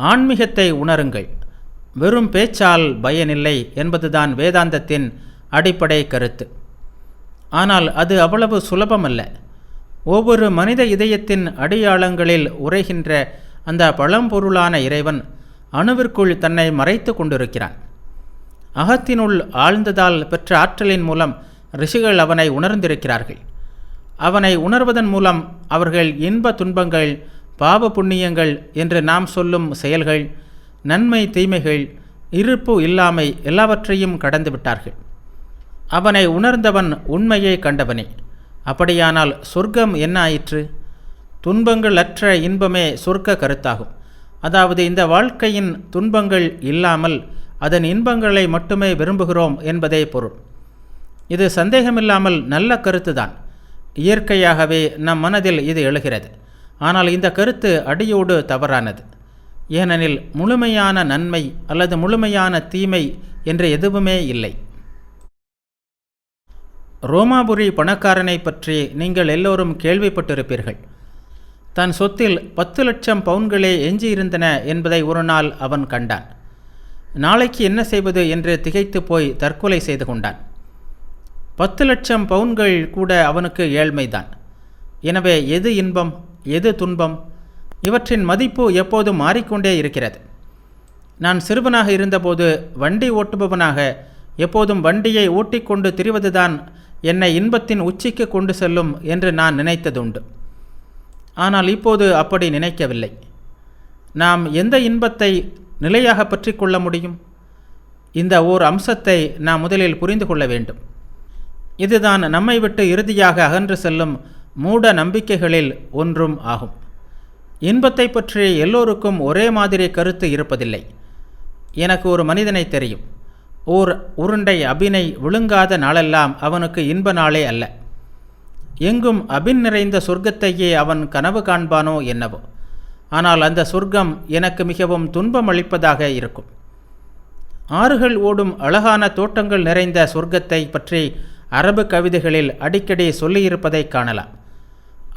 ஆன்மீகத்தை உணருங்கள். வெறும் பேச்சால் பயனில்லை என்பதுதான் வேதாந்தத்தின் அடிப்படை கருத்து. ஆனால் அது அவ்வளவு சுலபமல்ல. ஒவ்வொரு மனித இதயத்தின் அடியாளங்களில் உரைகின்ற அந்த பழம்பொருளான இறைவன் அணுவிற்குள் தன்னை மறைத்து கொண்டிருக்கிறான். அகத்தினுள் ஆழ்ந்ததால் பெற்ற ஆற்றலின் மூலம் ரிஷிகள் அவனை உணர்ந்திருக்கிறார்கள். அவனை உணர்வதன் மூலம் அவர்கள் இன்ப துன்பங்கள், பாவ புண்ணியங்கள் என்று நாம் சொல்லும் செயல்கள், நன்மை தீமைகள், இருப்பு இல்லாமை எல்லாவற்றையும் கடந்து விட்டார்கள். அவனை உணர்ந்தவன் உண்மையை கண்டவனே. அப்படியானால் சொர்க்கம் என்ன ஆயிற்று? துன்பங்கள் அற்ற இன்பமே சொர்க்க கருத்தாகும். அதாவது இந்த வாழ்க்கையின் துன்பங்கள் இல்லாமல் அதன் இன்பங்களை மட்டுமே விரும்புகிறோம் என்பதே பொருள். இது சந்தேகமில்லாமல் நல்ல கருத்துதான். இயற்கையாகவே நம் மனதில் இது எழுகிறது. ஆனால் இந்த கருத்து அடியோடு தவறானது. ஏனெனில் முழுமையான நன்மை அல்லது முழுமையான தீமை என்று எதுவுமே இல்லை. ரோமாபுரி பணக்காரனை பற்றி நீங்கள் எல்லோரும் கேள்விப்பட்டிருப்பீர்கள். தன் சொத்தில் 10 லட்சம் பவுன்களே எஞ்சியிருந்தன என்பதை ஒரு நாள் அவன் கண்டான். நாளைக்கு என்ன செய்வது என்று திகைத்து போய் தற்கொலை செய்து கொண்டான். 10 லட்சம் பவுன்கள் கூட அவனுக்கு ஏழ்மைதான். எனவே எது இன்பம், எது துன்பம்? இவற்றின் மதிப்பு எப்போதும் மாறிக்கொண்டே இருக்கிறது. நான் சிறுவனாக இருந்தபோது வண்டி ஓட்டுபவனாக எப்போதும் வண்டியை ஓட்டிக்கொண்டு திரிவதுதான் என்னை இன்பத்தின் உச்சிக்கு கொண்டு செல்லும் என்று நான் நினைத்ததுண்டு. ஆனால் இப்போது அப்படி நினைக்கவில்லை. நாம் எந்த இன்பத்தை நிலையாக பற்றி கொள்ள முடியும்? இந்த ஓர் அம்சத்தை நாம் முதலில் புரிந்து கொள்ள வேண்டும். இதுதான் நம்மை விட்டு இறுதியாக அகன்று செல்லும் மூட நம்பிக்கைகளில் ஒன்றும் ஆகும். இன்பத்தை பற்றி எல்லோருக்கும் ஒரே மாதிரி கருத்து இருப்பதில்லை. எனக்கு ஒரு மனிதனை தெரியும். ஓர் உருண்டை அபினை விழுங்காத நாளெல்லாம் அவனுக்கு இன்ப நாளே அல்ல. எங்கும் அபின் நிறைந்த சொர்க்கத்தையே அவன் கனவு காண்பானோ என்னவோ. ஆனால் அந்த சொர்க்கம் எனக்கு மிகவும் துன்பம் அளிப்பதாக இருக்கும். ஆறுகள் ஓடும் அழகான தோட்டங்கள் நிறைந்த சொர்க்கத்தை பற்றி அரபு கவிதைகளில் அடிக்கடி சொல்லியிருப்பதை காணலாம்.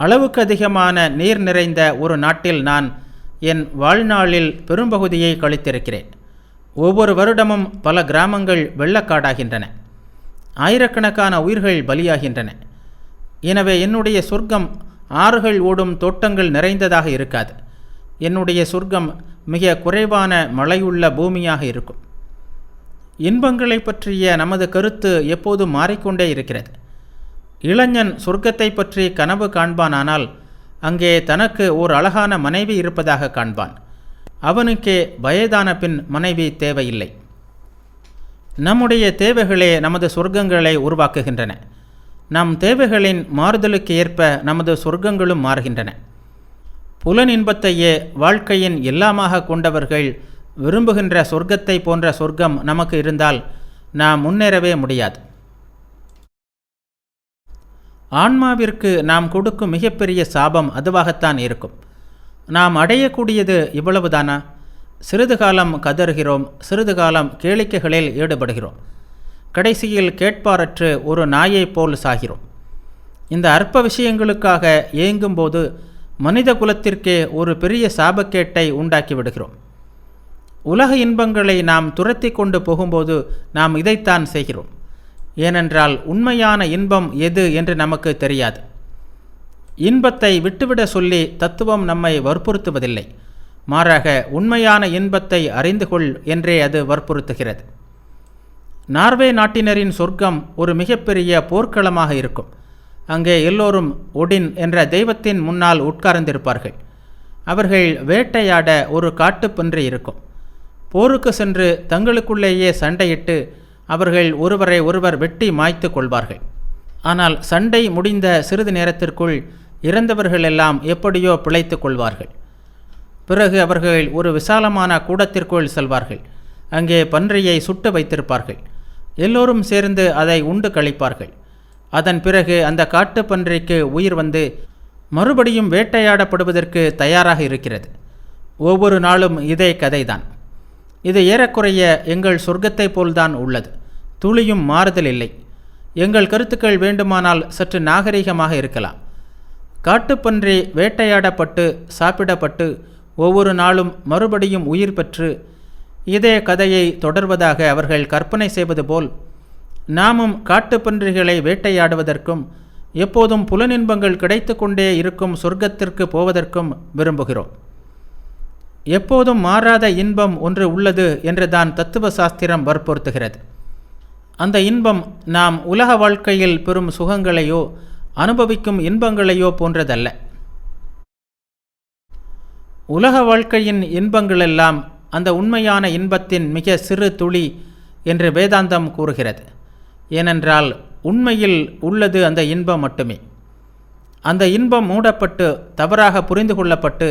அளவுக்கு அதிகமான நீர் நிறைந்த ஒரு நாட்டில் நான் என் வாழ்நாளில் பெரும்பகுதியை கழித்திருக்கிறேன். ஒவ்வொரு வருடமும் பல கிராமங்கள் வெள்ளக்காடாகின்றன. ஆயிரக்கணக்கான உயிர்கள் பலியாகின்றன. எனவே என்னுடைய சொர்க்கம் ஆறுகள் ஓடும் தோட்டங்கள் நிறைந்ததாக இருக்காது. என்னுடைய சொர்க்கம் மிக குறைவான மழையுள்ள பூமியாக இருக்கும். இன்பங்களை பற்றிய நமது கருத்து எப்போதும் மாறிக்கொண்டே இருக்கிறது. இளைஞன் சொர்க்கத்தை பற்றி கனவு காண்பானானால் அங்கே தனக்கு ஓர் அழகான மனைவி இருப்பதாக காண்பான். அவனுக்கே வயதான பின் மனைவி தேவையில்லை. நம்முடைய தேவைகளே நமது சொர்க்கங்களை உருவாக்குகின்றன. நம் தேவைகளின் மாறுதலுக்கு ஏற்ப நமது சொர்க்கங்களும் மாறுகின்றன. புலன் இன்பத்தையே வாழ்க்கையின் எல்லாமாக கொண்டவர்கள் விரும்புகின்ற சொர்க்கத்தை போன்ற சொர்க்கம் நமக்கு இருந்தால் நாம் முன்னேறவே முடியாது. ஆன்மாவிற்கு நாம் கொடுக்கும் மிகப்பெரிய சாபம் அதுவாகத்தான் இருக்கும். நாம் அடையக்கூடியது இவ்வளவுதானா? சிறிது காலம் கதறுகிறோம், சிறிது காலம் கேளிக்கைகளில் ஈடுபடுகிறோம், கடைசியில் கேட்பாரற்று ஒரு நாயைப் போல் சாகிறோம். இந்த அற்ப விஷயங்களுக்காக ஏங்கும்போது மனித குலத்திற்கே ஒரு பெரிய சாபக்கேட்டை உண்டாக்கி விடுகிறோம். உலக இன்பங்களை நாம் துரத்தி கொண்டு போகும்போது நாம் இதைத்தான் செய்கிறோம். ஏனென்றால் உண்மையான இன்பம் எது என்று நமக்கு தெரியாது. இன்பத்தை விட்டுவிட சொல்லி தத்துவம் நம்மை வற்புறுத்துவதில்லை. மாறாக உண்மையான இன்பத்தை அறிந்து கொள் என்றே அது வற்புறுத்துகிறது. நார்வே நாட்டினரின் சொர்க்கம் ஒரு மிகப்பெரிய போர்க்களமாக இருக்கும். அங்கே எல்லோரும் ஒடின் என்ற தெய்வத்தின் முன்னால் உட்கார்ந்திருப்பார்கள். அவர்கள் வேட்டையாட ஒரு காட்டுப்பன்றி இருக்கும். போருக்கு சென்று தங்களுக்குள்ளேயே சண்டையிட்டு அவர்கள் ஒருவரை ஒருவர் வெட்டி மாய்த்து கொள்வார்கள். ஆனால் சண்டை முடிந்த சிறிது நேரத்திற்குள் இறந்தவர்கள் எல்லாம் எப்படியோ பிழைத்து கொள்வார்கள். பிறகு அவர்கள் ஒரு விசாலமான கூடத்திற்குள் செல்வார்கள். அங்கே பன்றியை சுட்டு வைத்திருப்பார்கள். எல்லோரும் சேர்ந்து அதை உண்டு கழிப்பார்கள். அதன் பிறகு அந்த காட்டு பன்றிக்கு உயிர் வந்து மறுபடியும் வேட்டையாடப்படுவதற்கு தயாராக இருக்கிறது. ஒவ்வொரு நாளும் இதே கதைதான். இது ஏறக்குறைய எங்கள் சொர்க்கத்தை போல்தான் உள்ளது. துளியும் மாறுதல் இல்லை. எங்கள் கருத்துக்கள் வேண்டுமானால் சற்று நாகரிகமாக இருக்கலாம். காட்டுப்பன்றி வேட்டையாடப்பட்டு சாப்பிடப்பட்டு ஒவ்வொரு நாளும் மறுபடியும் உயிர் பெற்று இதே கதையை தொடர்வதாக அவர்கள் கற்பனை செய்வது போல் நாமும் காட்டுப்பன்றிகளை வேட்டையாடுவதற்கும் எப்போதும் புலனின்பங்கள் கிடைத்து கொண்டே இருக்கும் சொர்க்கத்திற்கு போவதற்கும் விரும்புகிறோம். எப்போதும் மாறாத இன்பம் ஒன்று உள்ளது என்று தான் தத்துவ சாஸ்திரம் வற்புறுத்துகிறது. அந்த இன்பம் நாம் உலக வாழ்க்கையில் பெறும் சுகங்களையோ அனுபவிக்கும் இன்பங்களையோ போன்றதல்ல. உலக வாழ்க்கையின் இன்பங்களெல்லாம் அந்த உண்மையான இன்பத்தின் மிக சிறு துளி என்று வேதாந்தம் கூறுகிறது. ஏனென்றால் உண்மையில் உள்ளது அந்த இன்பம் மட்டுமே. அந்த இன்பம் மூடப்பட்டு தவறாக புரிந்து கொள்ளப்பட்டு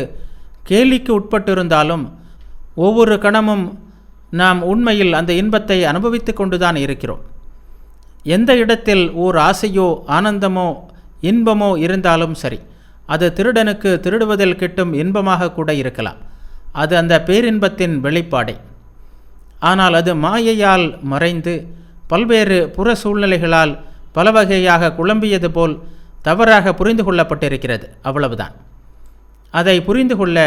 கேலிக்கு உட்பட்டிருந்தாலும் ஒவ்வொரு கணமும் நாம் உண்மையில் அந்த இன்பத்தை அனுபவித்து கொண்டுதான் இருக்கிறோம். எந்த இடத்தில் ஓர் ஆசையோ ஆனந்தமோ இன்பமோ இருந்தாலும் சரி, அது திருடனுக்கு திருடுவதில் கிட்டும் இன்பமாக கூட இருக்கலாம். அது அந்த பேரின்பத்தின் வெளிப்பாடே. ஆனால் அது மாயையால் மறைந்து பல்வேறு புற சூழ்நிலைகளால் பல வகையாக குழம்பியது போல் தவறாக புரிந்து கொள்ளப்பட்டிருக்கிறது. அவ்வளவுதான். அதை புரிந்து கொள்ள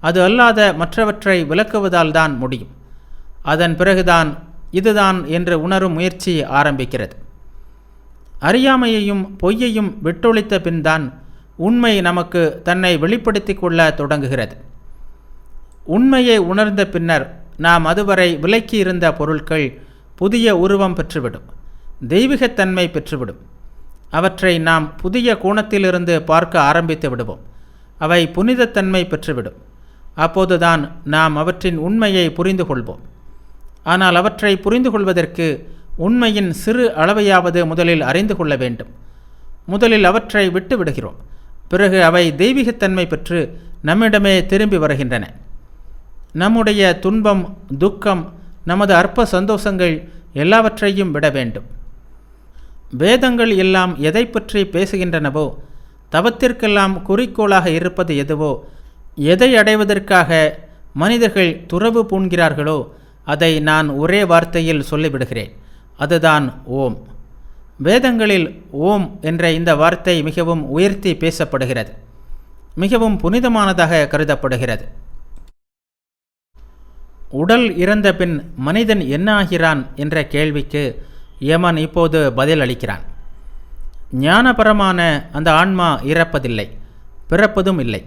அது அல்லாத மற்றவற்றை விளக்குவதால் தான் முடியும். அதன் பிறகுதான் இதுதான் என்று உணரும் முயற்சி ஆரம்பிக்கிறது. அறியாமையையும் பொய்யையும் விட்டொழித்த பின்தான் உண்மை நமக்கு தன்னை வெளிப்படுத்தி கொள்ள தொடங்குகிறது. உண்மையை உணர்ந்த பின்னர் நாம் அதுவரை விலக்கி இருந்த பொருட்கள் புதிய உருவம் பெற்றுவிடும், தெய்வீகத்தன்மை பெற்றுவிடும். அவற்றை நாம் புதிய கோணத்திலிருந்து பார்க்க ஆரம்பித்து விடுவோம். அவை புனிதத்தன்மை பெற்றுவிடும். அப்போதுதான் நாம் அவற்றின் உண்மையை புரிந்து கொள்வோம். ஆனால் அவற்றை புரிந்து கொள்வதற்கு உண்மையின் சிறு அளவையாவது முதலில் அறிந்து கொள்ள வேண்டும். முதலில் அவற்றை விட்டு விடுகிறோம். பிறகு அவை தெய்வீகத்தன்மை பெற்று நம்மிடமே திரும்பி வருகின்றன. நம்முடைய துன்பம், துக்கம், நமது அற்ப சந்தோஷங்கள் எல்லாவற்றையும் விட வேண்டும். வேதங்கள் எல்லாம் எதை பற்றி பேசுகின்றனவோ, தவத்திற்கெல்லாம் குறிக்கோளாக இருப்பது எதுவோ, எதை அடைவதற்காக மனிதர்கள் துறவு பூண்கிறார்களோ அதை நான் ஒரே வார்த்தையில் சொல்லிவிடுகிறேன். அதுதான் ஓம். வேதங்களில் ஓம் என்ற இந்த வார்த்தை மிகவும் உயர்த்தி பேசப்படுகிறது, மிகவும் புனிதமானதாக கருதப்படுகிறது. உடல் இறந்த பின் மனிதன் என்ன ஆகிறான் என்ற கேள்விக்கு யமன் இப்போது பதில் அளிக்கிறான். ஞானபரமான அந்த ஆன்மா இறப்பதில்லை, பிறப்பதும் இல்லை.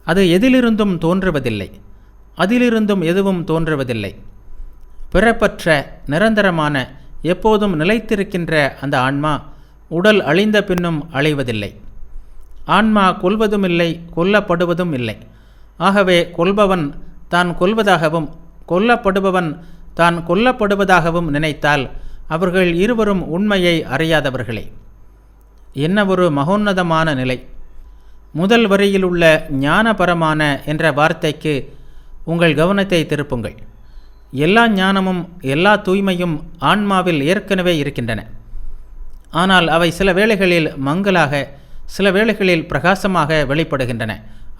அது எதிலிருந்தும் தோன்றுவதில்லை, அதிலிருந்தும் எதுவும் தோன்றுவதில்லை. பிறப்பற்ற நிரந்தரமான எப்போதும் நிலைத்திருக்கின்ற அந்த ஆன்மா உடல் அழிந்த பின்னும் அழிவதில்லை. ஆன்மா கொல்வதுமில்லை, கொல்லப்படுவதும் இல்லை. ஆகவே கொல்பவன் தான் கொல்வதாகவும் கொல்லப்படுபவன் தான் கொல்லப்படுவதாகவும் நினைத்தால் அவர்கள் இருவரும் உண்மையை அறியாதவர்களே. என்ன ஒரு மகோன்னதமான நிலை! முதல் வரியில் உள்ள ஞானபரமான என்ற வார்த்தைக்கு உங்கள் கவனத்தை திருப்புங்கள். எல்லா ஞானமும் எல்லா தூய்மையும் ஆன்மாவில் ஏற்கனவே இருக்கின்றன. ஆனால் அவை சில வேளைகளில் மங்கலாக, சில வேளைகளில் பிரகாசமாக வெளிப்படுகின்றன.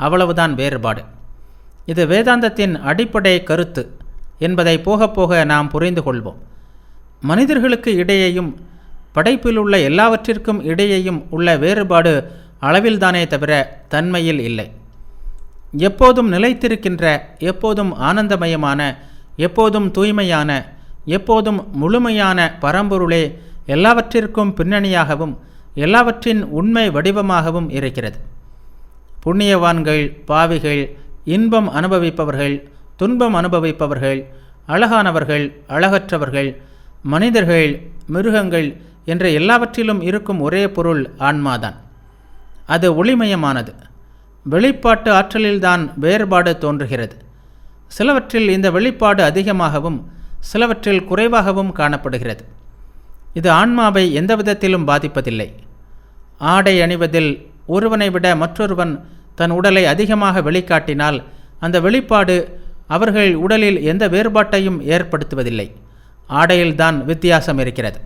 அவ்வளவுதான் வேறுபாடு. இது வேதாந்தத்தின் அடிப்படை கருத்து என்பதை போக போக நாம் புரிந்து கொள்வோம். மனிதர்களுக்கு இடையேயும் படைப்பில் உள்ள எல்லாவற்றிற்கும் இடையேயும் உள்ள வேறுபாடு அளவில்தானே தவிர தன்மையில் இல்லை. எப்போதும் நிலைத்திருக்கின்ற, எப்போதும் ஆனந்தமயமான, எப்போதும் தூய்மையான, எப்போதும் முழுமையான பரம்பொருளே எல்லாவற்றிற்கும் பின்னணியாகவும் எல்லாவற்றின் உண்மை வடிவமாகவும் இருக்கிறது. புண்ணியவான்கள், பாவிகள், இன்பம் அனுபவிப்பவர்கள், துன்பம் அனுபவிப்பவர்கள், அழகானவர்கள், அழகற்றவர்கள், மனிதர்கள், மிருகங்கள் என்ற எல்லாவற்றிலும் இருக்கும் ஒரே பொருள் ஆன்மாதான். அது ஒளிமயமானது. வெளிப்பாட்டு ஆற்றலில்தான் வேறுபாடு தோன்றுகிறது. சிலவற்றில் இந்த வெளிப்பாடு அதிகமாகவும் சிலவற்றில் குறைவாகவும் காணப்படுகிறது. இது ஆன்மாவை எந்த விதத்திலும் பாதிப்பதில்லை. ஆடை அணிவதில் ஒருவனை விட மற்றொருவன் தன் உடலை அதிகமாக வெளிக்காட்டினால் அந்த வெளிப்பாடு அவர்கள் உடலில் எந்த வேறுபாட்டையும் ஏற்படுத்துவதில்லை. ஆடையில்தான் வித்தியாசம் இருக்கிறது.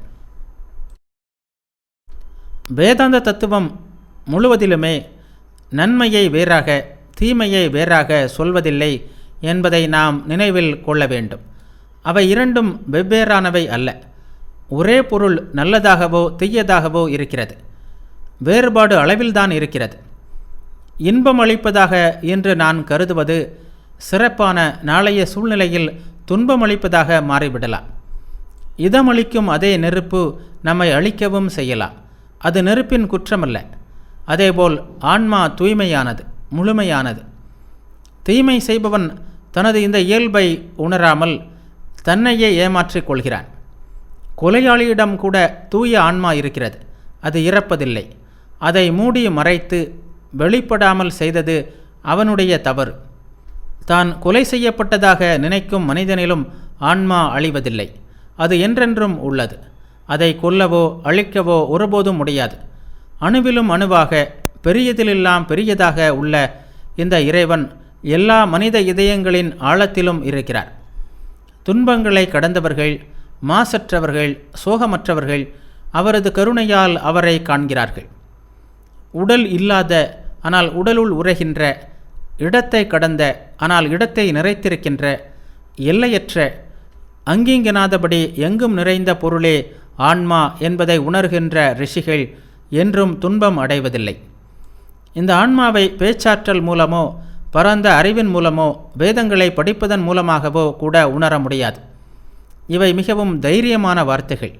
வேதாந்த தத்துவம் முழுவதிலுமே நன்மையை வேறாக, தீமையை வேறாக சொல்வதில்லை என்பதை நாம் நினைவில் கொள்ள வேண்டும். அவை இரண்டும் வெவ்வேறானவை அல்ல. ஒரே பொருள் நல்லதாகவோ தீயதாகவோ இருக்கிறது. வேறுபாடு அளவில்தான் இருக்கிறது. இன்பம் அளிப்பதாக என்று நான் கருதுவது சிறப்பான நாளைய சூழ்நிலையில் துன்பம் அளிப்பதாக மாறிவிடலாம். இதமளிக்கும் அதே நெருப்பு நம்மை அழிக்கவும் செய்யலாம். அது நெருப்பின் குற்றமல்ல. அதேபோல் ஆன்மா தூய்மையானது, முழுமையானது. தீமை செய்பவன் தனது இந்த இயல்பை உணராமல் தன்னையே ஏமாற்றிக் கொள்கிறான். கொலையாளியிடம் கூட தூய ஆன்மா இருக்கிறது. அது இறப்பதில்லை. அதை மூடி மறைத்து வெளிப்படாமல் செய்தது அவனுடைய தவறு. தான் கொலை செய்யப்பட்டதாக நினைக்கும் மனிதனிலும் ஆன்மா அழிவதில்லை. அது என்றென்றும் உள்ளது. அதை கொல்லவோ அழிக்கவோ ஒருபோதும் முடியாது. அணுவிலும் அணுவாக, பெரியதிலெல்லாம் பெரியதாக உள்ள இந்த இறைவன் எல்லா மனித இதயங்களின் ஆழத்திலும் இருக்கிறார். துன்பங்களை கடந்தவர்கள், மாசற்றவர்கள், சோகமற்றவர்கள் அவரது கருணையால் அவரை காண்கிறார்கள். உடல் இல்லாத ஆனால் உடலுள் உறைகின்ற, இடத்தை கடந்த ஆனால் இடத்தை நிறைத்திருக்கின்ற, எல்லையற்ற, அங்கிங்கனாதபடி எங்கும் நிறைந்த பொருளே ஆன்மா என்பதை உணர்கின்ற ரிஷிகள் என்றும் துன்பம் அடைவதில்லை. இந்த ஆன்மாவை பேச்சாற்றல் மூலமோ பரந்த அறிவின் மூலமோ வேதங்களை படிப்பதன் மூலமாகவோ கூட உணர முடியாது. இவை மிகவும் தைரியமான வார்த்தைகள்.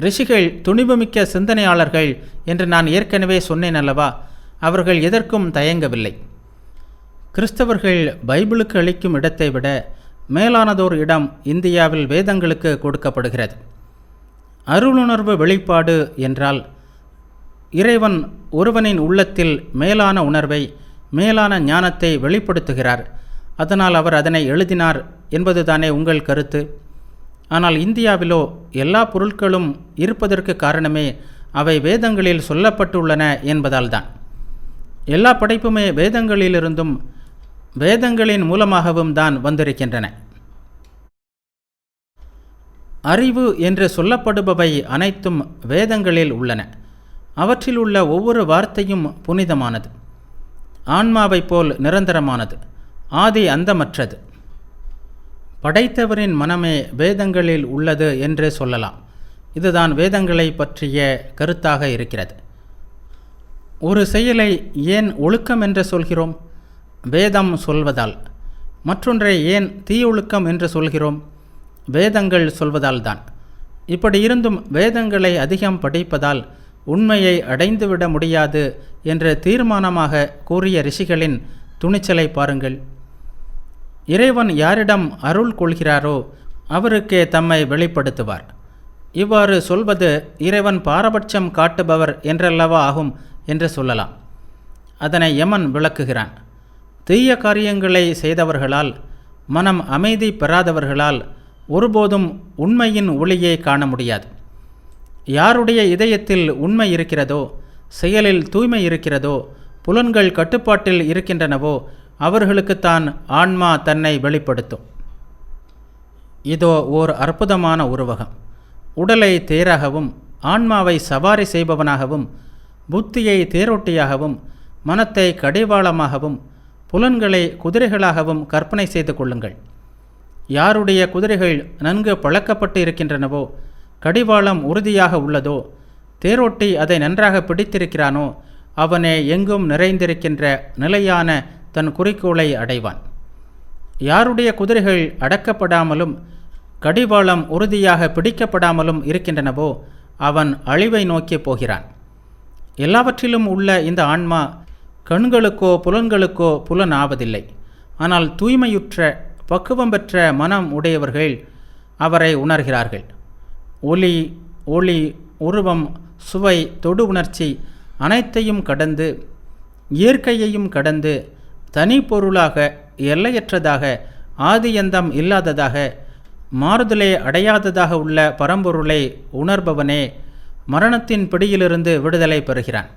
ரிஷிகள் துணிவுமிக்க சிந்தனையாளர்கள் என்று நான் ஏற்கனவே சொன்னேன் அல்லவா? அவர்கள் எதற்கும் தயங்கவில்லை. கிறிஸ்தவர்கள் பைபிளுக்கு அளிக்கும் இடத்தை விட மேலானதோர் இடம் இந்தியாவில் வேதங்களுக்கு கொடுக்கப்படுகிறது. அருளுணர்வு வெளிப்பாடு என்றால் இறைவன் ஒருவனின் உள்ளத்தில் மேலான உணர்வை, மேலான ஞானத்தை வெளிப்படுத்துகிறார். அதனால் அவர் அதனை எழுதினார் என்பதுதானே உங்கள் கருத்து. ஆனால் இந்தியாவிலோ எல்லா பொருட்களும் இருப்பதற்கு காரணமே அவை வேதங்களில் சொல்லப்பட்டுள்ளன என்பதால்தான். எல்லா படைப்புமே வேதங்களிலிருந்தும் வேதங்களின் மூலமாகவும் தான் வந்திருக்கின்றன. அறிவு என்று சொல்லப்படுபவை அனைத்தும் வேதங்களில் உள்ளன. அவற்றில் உள்ள ஒவ்வொரு வார்த்தையும் புனிதமானது, ஆன்மாவைப் போல் நிரந்தரமானது, ஆதி அந்தமற்றது. படைத்தவரின் மனமே வேதங்களில் உள்ளது என்று சொல்லலாம். இதுதான் வேதங்களை பற்றிய கருத்தாக இருக்கிறது. ஒரு செயலை ஏன் ஒழுக்கம் என்று சொல்கிறோம்? வேதம் சொல்வதால். மற்றொன்றை ஏன் தீயொழுக்கம் என்று சொல்கிறோம்? வேதங்கள் சொல்வதால் தான். இப்படி இருந்தும் வேதங்களை அதிகம் படிப்பதால் உண்மையை அடைந்துவிட முடியாது என்று தீர்மானமாக கூறிய ரிஷிகளின் துணிச்சலை பாருங்கள். இறைவன் யாரிடம் அருள் கொள்கிறாரோ அவருக்கே தம்மை வெளிப்படுத்துவார். இவ்வாறு சொல்வது இறைவன் பாரபட்சம் காட்டுபவர் என்றல்லவா ஆகும் என்று சொல்லலாம். அதனை யமன் விளக்குகிறான். தீய காரியங்களை செய்தவர்களால், மனம் அமைதி பெறாதவர்களால் ஒருபோதும் உண்மையின் ஒளியை காண முடியாது. யாருடைய இதயத்தில் உண்மை இருக்கிறதோ, செயலில் தூய்மை இருக்கிறதோ, புலன்கள் கட்டுப்பாட்டில் இருக்கின்றனவோ அவர்களுக்குத்தான் ஆன்மா தன்னை வெளிப்படுத்தும். இதோ ஓர் அற்புதமான உருவகம். உடலை தேராகவும், ஆன்மாவை சவாரி செய்பவனாகவும், புத்தியை தேரோட்டியாகவும், மனத்தை கடிவாளமாகவும், புலன்களை குதிரைகளாகவும் கற்பனை செய்து கொள்ளுங்கள். யாருடைய குதிரைகள் நன்கு பழக்கப்பட்டு இருக்கின்றனவோ, கடிவாளம் உறுதியாக உள்ளதோ, தேரோட்டி அதை நன்றாக பிடித்திருக்கிறானோ, அவனே எங்கும் நிறைந்திருக்கின்ற நிலையான தன் குறிக்கோளை அடைவான். யாருடைய குதிரைகள் அடக்கப்படாமலும் கடிவாளம் உறுதியாக பிடிக்கப்படாமலும் இருக்கின்றனவோ அவன் அழிவை நோக்கி போகிறான். எல்லாவற்றிலும் உள்ள இந்த ஆன்மா கண்களுக்கோ புலன்களுக்கோ புலன் ஆவதில்லை. ஆனால் தூய்மையுற்ற பக்குவம் பெற்ற மனம் உடையவர்கள் அவரை உணர்கிறார்கள். ஒலி, ஒளி, உருவம், சுவை, தொடு உணர்ச்சி அனைத்தையும் கடந்து, இயற்கையையும் கடந்து, தனி பொருளாக, எல்லையற்றதாக, ஆதியந்தம் இல்லாததாக, மாறுதலே அடையாததாக உள்ள பரம்பொருளை உணர்பவனே மரணத்தின் பிடியிலிருந்து விடுதலை பெறுகிறான்.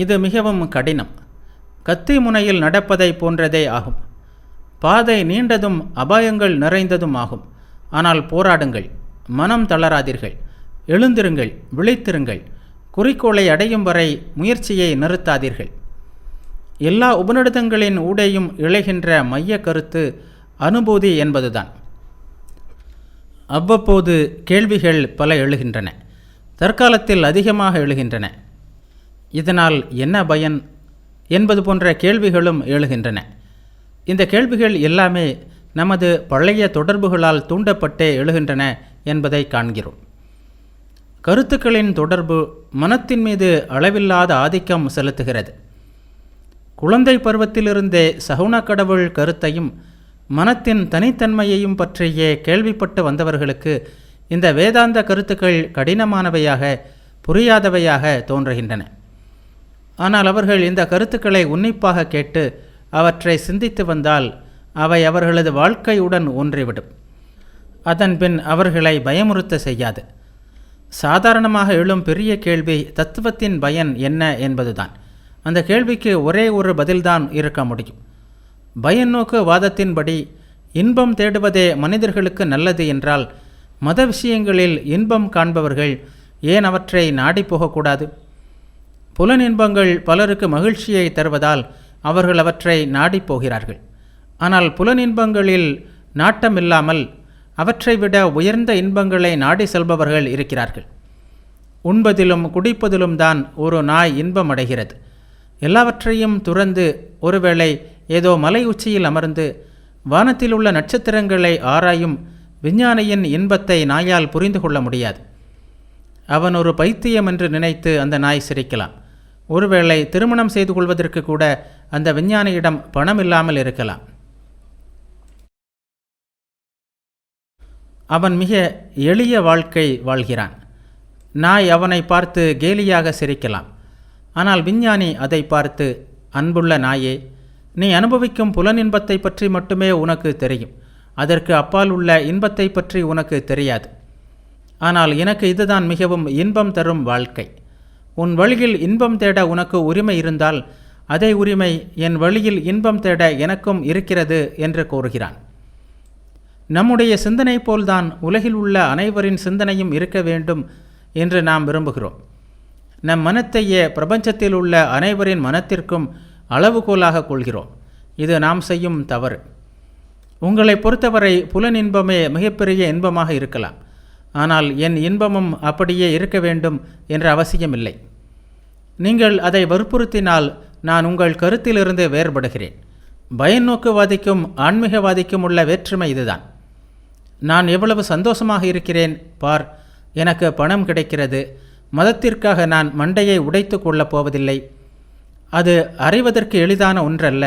இது மிகவும் கடினம். கத்தி முனையில் நடப்பதை போன்றதே ஆகும். பாதை நீண்டதும் அபாயங்கள் நிறைந்ததும் ஆகும். ஆனால் போராடுங்கள், மனம் தளராதீர்கள், எழுந்திருங்கள், விழித்திருங்கள், குறிக்கோளை அடையும் வரை முயற்சியை நிறுத்தாதீர்கள். எல்லா உபநிடதங்களின் ஊடேயும் இழைகின்ற மைய கருத்து அனுபூதி என்பதுதான். அவ்வப்போது கேள்விகள் பல எழுகின்றன. தற்காலத்தில் அதிகமாக எழுகின்றன. இதனால் என்ன பயன் என்பது போன்ற கேள்விகளும் எழுகின்றன. இந்த கேள்விகள் எல்லாமே நமது பழைய தொடர்புகளால் தூண்டப்பட்டே எழுகின்றன என்பதை காண்கிறோம். கருத்துக்களின் தொடர்பு மனத்தின் மீது அளவில்லாத ஆதிக்கம் செலுத்துகிறது. குழந்தை பருவத்திலிருந்தே சகுன கடவுள் கருத்தையும் மனத்தின் தனித்தன்மையையும் பற்றியே கேள்விப்பட்டு வந்தவர்களுக்கு இந்த வேதாந்த கருத்துக்கள் கடினமானவையாக, புரியாதவையாக தோன்றுகின்றன. ஆனால் அவர்கள் இந்த கருத்துக்களை உன்னிப்பாக கேட்டு அவற்றை சிந்தித்து வந்தால் அவை அவர்களது வாழ்க்கையுடன் ஒன்றிவிடும். அதன்பின் அவர்களை பயமுறுத்த செய்யாது. சாதாரணமாக எழும் பெரிய கேள்வி தத்துவத்தின் பயன் என்ன என்பதுதான். அந்த கேள்விக்கு ஒரே ஒரு பதில்தான் இருக்க முடியும். பயனோக்கு வாதத்தின்படி இன்பம் தேடுவதே மனிதர்களுக்கு நல்லது என்றால் மத விஷயங்களில் இன்பம் காண்பவர்கள் ஏன் அவற்றை நாடி போகக்கூடாது? புலன் இன்பங்கள் பலருக்கு மகிழ்ச்சியை தருவதால் அவர்கள் அவற்றை நாடி போகிறார்கள். ஆனால் புலன் இன்பங்களில் நாட்டமில்லாமல் அவற்றை விட உயர்ந்த இன்பங்களை நாடி செல்பவர்கள் இருக்கிறார்கள். உண்பதிலும் குடிப்பதிலும் தான் ஒரு நாய் இன்பம் அடைகிறது. எல்லாவற்றையும் துறந்து ஒருவேளை ஏதோ மலை உச்சியில் அமர்ந்து வானத்தில் உள்ள நட்சத்திரங்களை ஆராயும் விஞ்ஞானியின் இன்பத்தை நாயால் புரிந்து கொள்ள முடியாது. அவன் ஒரு பைத்தியம் என்று நினைத்து அந்த நாய் சிரிக்கலாம். ஒருவேளை திருமணம் செய்து கொள்வதற்கு கூட அந்த விஞ்ஞானியிடம் பணம் இல்லாமல் இருக்கலாம். அவன் மிக எளிய வாழ்க்கை வாழ்கிறான். நாய் அவனை பார்த்து கேலியாக சிரிக்கலாம். ஆனால் விஞ்ஞானி அதை பார்த்து, அன்புள்ள நாயே, நீ அனுபவிக்கும் புலனின்பத்தை பற்றி மட்டுமே உனக்கு தெரியும். அதற்கு அப்பால் உள்ள இன்பத்தை பற்றி உனக்கு தெரியாது. ஆனால் எனக்கு இதுதான் மிகவும் இன்பம் தரும் வாழ்க்கை. உன் வழியில் இன்பம் தேட உனக்கு உரிமை இருந்தால் அதே உரிமை என் வழியில் இன்பம் தேட எனக்கும் இருக்கிறது என்று கூறுகிறான். நம்முடைய சிந்தனை போல்தான் உலகில் உள்ள அனைவரின் சிந்தனையும் இருக்க வேண்டும் என்று நாம் விரும்புகிறோம். நம் மனத்தையே பிரபஞ்சத்தில் உள்ள அனைவரின் மனத்திற்கும் அளவுகோலாக கொள்கிறோம். இது நாம் செய்யும் தவறு. உங்களை பொறுத்தவரை புலனின்பமே மிகப்பெரிய இன்பமாக இருக்கலாம். ஆனால் என் இன்பமும் அப்படியே இருக்க வேண்டும் என்ற அவசியமில்லை. நீங்கள் அதை வற்புறுத்தினால் நான் உங்கள் கருத்திலிருந்து வேறுபடுகிறேன். பயநோக்குவாதிக்கும் ஆன்மீகவாதிக்கும் உள்ள வேற்றுமை இதுதான். நான் எவ்வளவு சந்தோஷமாக இருக்கிறேன் பார், எனக்கு பணம் கிடைக்கிறது, மதத்திற்காக நான் மண்டையை உடைத்து கொள்ளப் போவதில்லை, அது அறிவதற்கு எளிதான ஒன்றல்ல,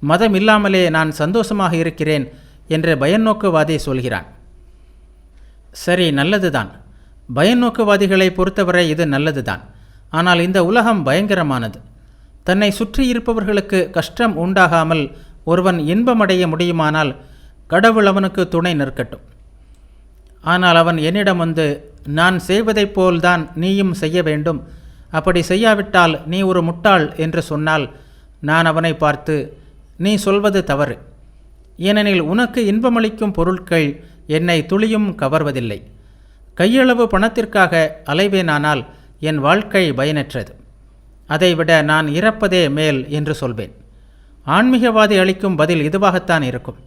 மதம் இல்லாமலே நான் சந்தோஷமாக இருக்கிறேன் என்று பயநோக்குவாதி சொல்கிறான். சரி, நல்லதுதான். பயநோக்குவாதிகளை பொறுத்தவரை இது நல்லதுதான். ஆனால் இந்த உலகம் பயங்கரமானது. தன்னை சுற்றியிருப்பவர்களுக்கு கஷ்டம் உண்டாகாமல் ஒருவன் இன்பமடைய முடியுமானால் கடவுள் அவனுக்கு துணை நிற்கட்டும். ஆனால் அவன் என்னிடம் வந்து, நான் செய்வதைப் போல்தான் நீயும் செய்ய வேண்டும், அப்படி செய்யாவிட்டால் நீ ஒரு முட்டாள் என்று சொன்னால் நான் அவனை பார்த்து, நீ சொல்வது தவறு. ஏனெனில் உனக்கு இன்பமளிக்கும் பொருட்கள் என்னை துளியும் கவர்வதில்லை. கையளவு பணத்திற்காக அலைவேனானால் என் வாழ்க்கை பயனற்றது. அதைவிட நான் இறப்பதே மேல் என்று சொல்வேன். ஆன்மீகவாதி அளிக்கும் பதில் இதுவாகத்தான் இருக்கும்.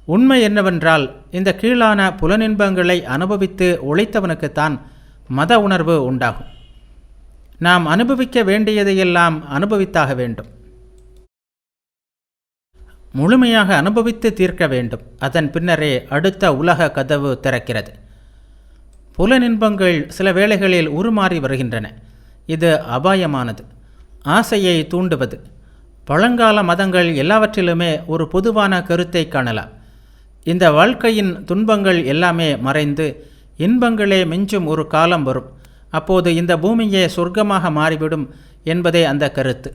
உண்மை என்னவென்றால் இந்த கீழான புலனின்பங்களை அனுபவித்து ஒழித்தவனுக்குத்தான் மத உணர்வு உண்டாகும். நாம் அனுபவிக்க வேண்டியதையெல்லாம் அனுபவித்தாக வேண்டும். முழுமையாக அனுபவித்து தீர்க்க வேண்டும். அதன் பின்னரே அடுத்த உலக கதவு திறக்கிறது. புலனின்பங்கள் சில வேளைகளில் உருமாறி வருகின்றன. இது அபாயமானது, ஆசையை தூண்டுவது. பழங்கால மதங்கள் எல்லாவற்றிலுமே ஒரு பொதுவான கருத்தை காணலாம். இந்த வாழ்க்கையின் துன்பங்கள் எல்லாமே மறைந்து இன்பங்களே மிஞ்சும் ஒரு காலம் வரும். அப்போது இந்த பூமியே சொர்க்கமாக மாறிவிடும் என்பதே அந்த கருத்து.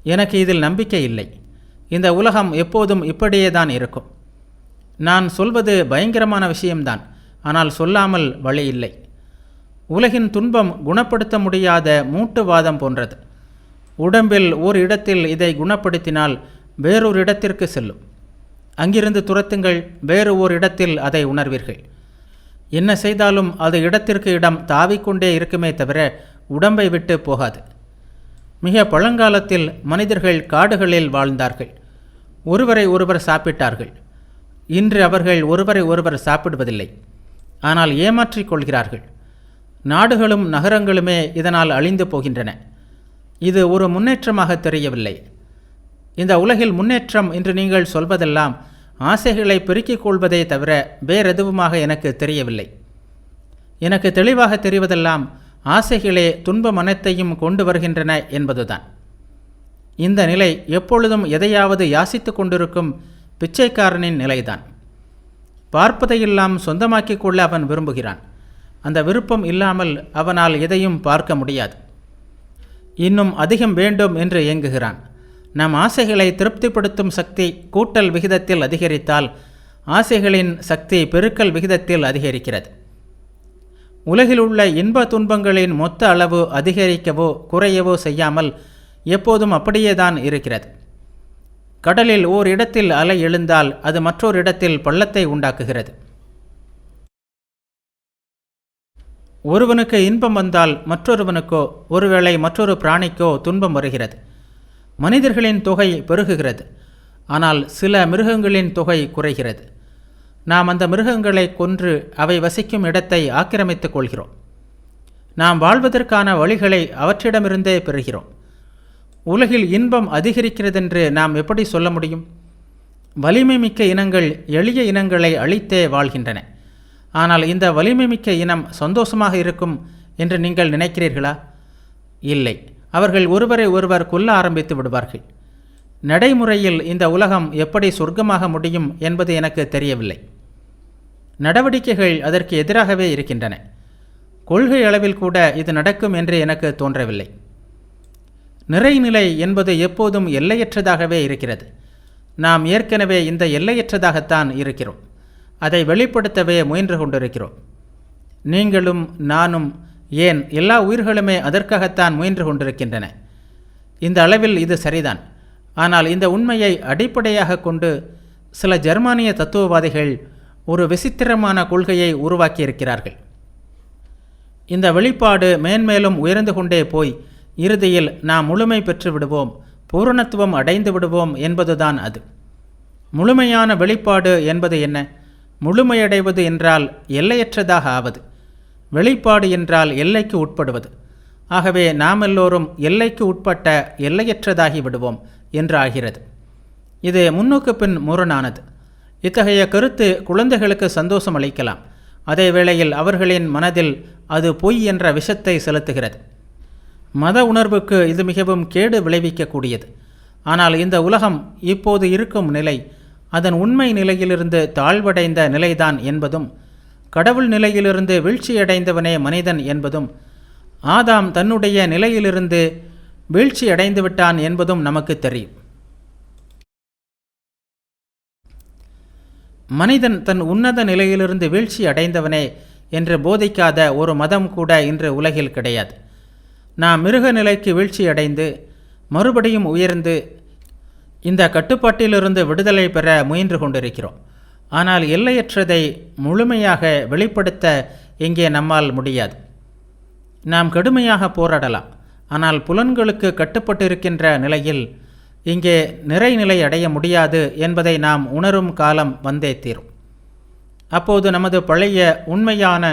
எனக்கு இதில் நம்பிக்கை இல்லை. இந்த உலகம் எப்போதும் இப்படியே தான் இருக்கும். நான் சொல்வது பயங்கரமான விஷயம்தான், ஆனால் சொல்லாமல் வழி இல்லை. உலகின் துன்பம் குணப்படுத்த முடியாத மூட்டுவாதம் போன்றது. உடம்பில் ஒரு இடத்தில் இதை குணப்படுத்தினால் வேறொரு இடத்திற்கு செல்லும். அங்கிருந்து துரத்துங்கள், வேறு ஓர் இடத்தில் அதை உணர்வீர்கள். என்ன செய்தாலும் அது இடத்திற்கு இடம் தாவிக்கொண்டே இருக்குமே தவிர உடம்பை விட்டு போகாது. மிக பழங்காலத்தில் மனிதர்கள் காடுகளில் வாழ்ந்தார்கள். ஒருவரை ஒருவர் சாப்பிட்டார்கள். இன்று அவர்கள் ஒருவரை ஒருவர் சாப்பிடுவதில்லை, ஆனால் ஏமாற்றிக் கொள்கிறார்கள். நாடுகளும் நகரங்களுமே இதனால் அழிந்து போகின்றன. இது ஒரு முன்னேற்றமாக தெரியவில்லை. இந்த உலகில் முன்னேற்றம் என்று நீங்கள் சொல்வதெல்லாம் ஆசைகளை பெருக்கிக் கொள்வதே தவிர வேறெதுவுமாக எனக்கு தெரியவில்லை. எனக்கு தெளிவாக தெரிவதெல்லாம் ஆசைகளே துன்பம் அனைத்தையும் கொண்டு வருகின்றன என்பதுதான். இந்த நிலை எப்பொழுதும் எதையாவது யாசித்து கொண்டிருக்கும் பிச்சைக்காரனின் நிலைதான். பார்ப்பதையெல்லாம் சொந்தமாக்கிக் கொள்ள அவன் விரும்புகிறான். அந்த விருப்பம் இல்லாமல் அவனால் எதையும் பார்க்க முடியாது. இன்னும் அதிகம் வேண்டும் என்று ஏங்குகிறான். நம் ஆசைகளை திருப்திப்படுத்தும் சக்தி கூட்டல் விகிதத்தில் அதிகரித்தால் ஆசைகளின் சக்தி பெருக்கல் விகிதத்தில் அதிகரிக்கிறது. உலகில் உள்ள இன்ப துன்பங்களின் மொத்த அளவு அதிகரிக்கவோ குறையவோ செய்யாமல் எப்போதும் அப்படியே தான் இருக்கிறது. கடலில் ஓர் இடத்தில் அலை எழுந்தால் அது மற்றொரு இடத்தில் பள்ளத்தை உண்டாக்குகிறது. ஒருவனுக்கு இன்பம் வந்தால் மற்றொருவனுக்கோ ஒருவேளை மற்றொரு பிராணிக்கோ துன்பம் வருகிறது. மனிதர்களின் தொகை பெருகுகிறது, ஆனால் சில மிருகங்களின் தொகை குறைகிறது. நாம் அந்த மிருகங்களை கொன்று அவை வசிக்கும் இடத்தை ஆக்கிரமித்துக் கொள்கிறோம். நாம் வாழ்வதற்கான வழிகளை அவற்றிடமிருந்தே பெறுகிறோம். உலகில் இன்பம் அதிகரிக்கிறதென்று நாம் எப்படி சொல்ல முடியும்? வலிமை மிக்க இனங்கள் எளிய இனங்களை அழித்தே வாழ்கின்றன. ஆனால் இந்த வலிமை மிக்க இனம் சந்தோஷமாக இருக்கும் என்று நீங்கள் நினைக்கிறீர்களா? இல்லை, அவர்கள் ஒருவரை ஒருவர் கொல்ல ஆரம்பித்து விடுவார்கள். நடைமுறையில் இந்த உலகம் எப்படி சொர்க்கமாக முடியும் என்பது எனக்கு தெரியவில்லை. நடவடிக்கைகள் அதற்கு எதிராகவே இருக்கின்றன. கொள்கை அளவில் கூட இது நடக்கும் என்று எனக்கு தோன்றவில்லை. நிறைநிலை என்பது எப்போதும் எல்லையற்றதாகவே இருக்கிறது. நாம் ஏற்கனவே இந்த எல்லையற்றதாகத்தான் இருக்கிறோம். அதை வெளிப்படுத்தவே முயன்று கொண்டிருக்கிறோம். நீங்களும் நானும், ஏன் எல்லா உயிர்களுமே அதற்காகத்தான் முயன்று கொண்டிருக்கின்றன. இந்த அளவில் இது சரிதான். ஆனால் இந்த உண்மையை அடிப்படையாக கொண்டு சில ஜெர்மானிய தத்துவவாதிகள் ஒரு விசித்திரமான கொள்கையை உருவாக்கியிருக்கிறார்கள். இந்த வெளிப்பாடு மேன்மேலும் உயர்ந்து கொண்டே போய் இறுதியில் நாம் முழுமை பெற்று விடுவோம், பூரணத்துவம் அடைந்து விடுவோம் என்பதுதான் அது. முழுமையான வெளிப்பாடு என்பது என்ன? முழுமையடைவது என்றால் எல்லையற்றதாக ஆவது, வெளிப்பாடு என்றால் எல்லைக்கு உட்படுவது. ஆகவே நாம் எல்லோரும் எல்லைக்கு உட்பட்ட எல்லையற்றதாகி விடுவோம் என்று ஆகிறது. இது முன்னுக்கு பின் முரணானது. இத்தகைய கருத்து குழந்தைகளுக்கு சந்தோஷம் அளிக்கலாம். அதே வேளையில் அவர்களின் மனதில் அது பொய் என்ற விஷத்தை செலுத்துகிறது. மத உணர்வுக்கு இது மிகவும் கேடு விளைவிக்கக்கூடியது. ஆனால் இந்த உலகம் இப்போது இருக்கும் நிலை அதன் உண்மை நிலையிலிருந்து தாழ்வடைந்த நிலைதான் என்பதும், கடவுள் நிலையிலிருந்து வீழ்ச்சியடைந்தவனே மனிதன் என்பதும், ஆதாம் தன்னுடைய நிலையிலிருந்து வீழ்ச்சியடைந்து விட்டான் என்பதும் நமக்கு தெரியும். மனிதன் தன் உன்னத நிலையிலிருந்து வீழ்ச்சி அடைந்தவனே என்று போதிக்காத ஒரு மதம் கூட இன்று உலகில் கிடையாது. நாம் மிருக நிலைக்கு வீழ்ச்சி அடைந்து மறுபடியும் உயர்ந்து இந்த கட்டுப்பாட்டிலிருந்து விடுதலை பெற முயன்று கொண்டிருக்கிறோம். ஆனால் எல்லையற்றதை முழுமையாக வெளிப்படுத்த இங்கே நம்மால் முடியாது. நாம் கடுமையாக போராடலாம். ஆனால் புலன்களுக்கு கட்டுப்பட்டிருக்கின்ற நிலையில் இங்கே நிறைநிலை அடைய முடியாது என்பதை நாம் உணரும் காலம் வந்தே தீரும். அப்போது நமது பழைய உண்மையான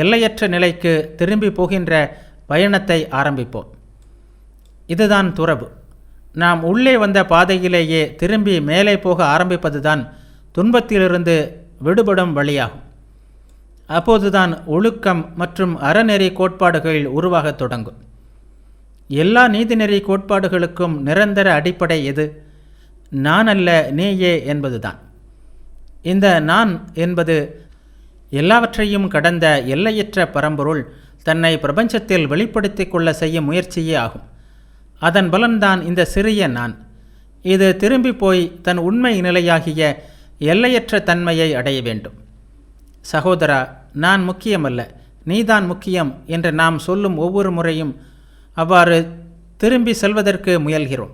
எல்லையற்ற நிலைக்கு திரும்பி போகின்ற பயணத்தை ஆரம்பிப்போம். இதுதான் துறவு. நாம் உள்ளே வந்த பாதையிலேயே திரும்பி மேலே போக ஆரம்பிப்பதுதான் துன்பத்திலிருந்து விடுபடும் வழியாகும். அப்போதுதான் ஒழுக்கம் மற்றும் அறநெறி கோட்பாடுகள் உருவாகத் தொடங்கும். எல்லா நீதிநெறி கோட்பாடுகளுக்கும் நிரந்தர அடிப்படை எது? நான் அல்ல, நீயே என்பதுதான். இந்த நான் என்பது எல்லாவற்றையும் கடந்த எல்லையற்ற பரம்பொருள் தன்னை பிரபஞ்சத்தில் வெளிப்படுத்தி கொள்ள செய்யும் முயற்சியே ஆகும். அதன் பலன்தான் இந்த சிறிய நான். இது திரும்பி போய் தன் உண்மை நிலையாகிய எல்லையற்ற தன்மையை அடைய வேண்டும். சகோதரா, நான் முக்கியமல்ல, நீதான் முக்கியம் என்று நாம் சொல்லும் ஒவ்வொரு முறையும் அவ்வாறு திரும்பி செல்வதற்கு முயல்கிறோம்.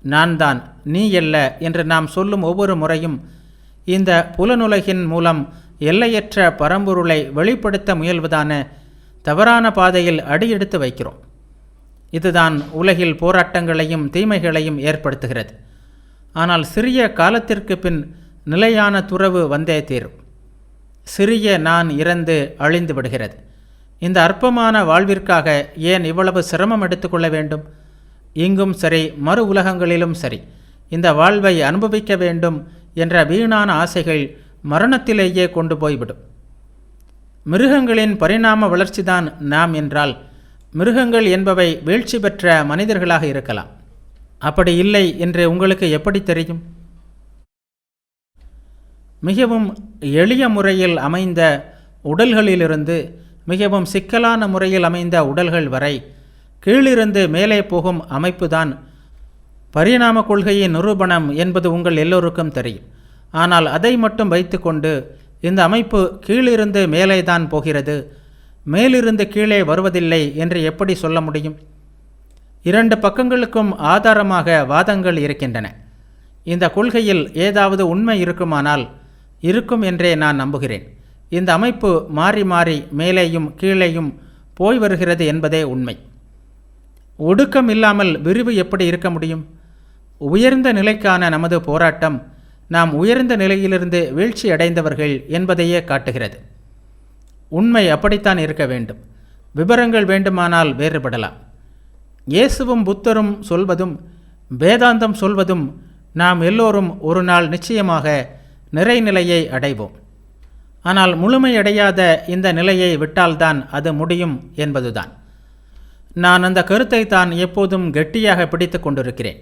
நான் தான், நீ அல்ல என்று நாம் சொல்லும் ஒவ்வொரு முறையும் இந்த புலனுலகின் மூலம் எல்லையற்ற பரம்பொருளை வெளிப்படுத்த முயல்வதான தவறான பாதையில் அடியெடுத்து வைக்கிறோம். இதுதான் உலகில் போராட்டங்களையும் தீமைகளையும் ஏற்படுத்துகிறது. ஆனால் சிறிய காலத்திற்கு பின் நிலையான துறவு வந்தே தீரும். சிறிய நான் இறந்து அழிந்து விடுகிறது. இந்த அற்பமான வாழ்விற்காக ஏன் இவ்வளவு சிரமம் எடுத்துக்கொள்ள வேண்டும்? இங்கும் சரி, மறு உலகங்களிலும் சரி, இந்த வாழ்வை அனுபவிக்க வேண்டும் என்ற வீணான ஆசைகள் மரணத்திலேயே கொண்டு போய்விடும். மிருகங்களின் பரிணாம வளர்ச்சிதான் நாம் என்றால், மிருகங்கள் என்பவை வீழ்ச்சி பெற்ற மனிதர்களாக இருக்கலாம். அப்படி இல்லை என்று உங்களுக்கு எப்படி தெரியும்? மிகவும் எளிய முறையில் அமைந்த உடல்களிலிருந்து மிகவும் சிக்கலான முறையில் அமைந்த உடல்கள் வரை கீழிருந்து மேலே போகும் அமைப்புதான் பரிணாம கொள்கையின் நிரூபணம் என்பது உங்கள் எல்லோருக்கும் தெரியும். ஆனால் அதை மட்டும் வைத்துக்கொண்டு இந்த அமைப்பு கீழிருந்து மேலே தான் போகிறது, மேலிருந்து கீழே வருவதில்லை என்று எப்படி சொல்ல முடியும்? இரண்டு பக்கங்களுக்கும் ஆதாரமாக வாதங்கள் இருக்கின்றன. இந்த கொள்கையில் ஏதாவது உண்மை இருக்குமானால் இருக்கும் என்றே நான் நம்புகிறேன். இந்த அமைப்பு மாறி மாறி மேலேயும் கீழேயும் போய் வருகிறது என்பதே உண்மை. ஒடுக்கம் இல்லாமல் விரிவு எப்படி இருக்க முடியும்? உயர்ந்த நிலைக்கான நமது போராட்டம் நாம் உயர்ந்த நிலையிலிருந்து வீழ்ச்சி அடைந்தவர்கள் என்பதையே காட்டுகிறது. உண்மை அப்படித்தான் இருக்க வேண்டும். விவரங்கள் வேண்டுமானால் வேறுபடலாம். இயேசுவும் புத்தரும் சொல்வதும் வேதாந்தம் சொல்வதும் நாம் எல்லோரும் ஒரு நாள் நிச்சயமாக நிறைநிலையை அடைவோம். ஆனால் முழுமையடையாத இந்த நிலையை விட்டால்தான் அது முடியும் என்பதுதான். நான் அந்த கருத்தை தான் எப்போதும் கெட்டியாக பிடித்து கொண்டிருக்கிறேன்.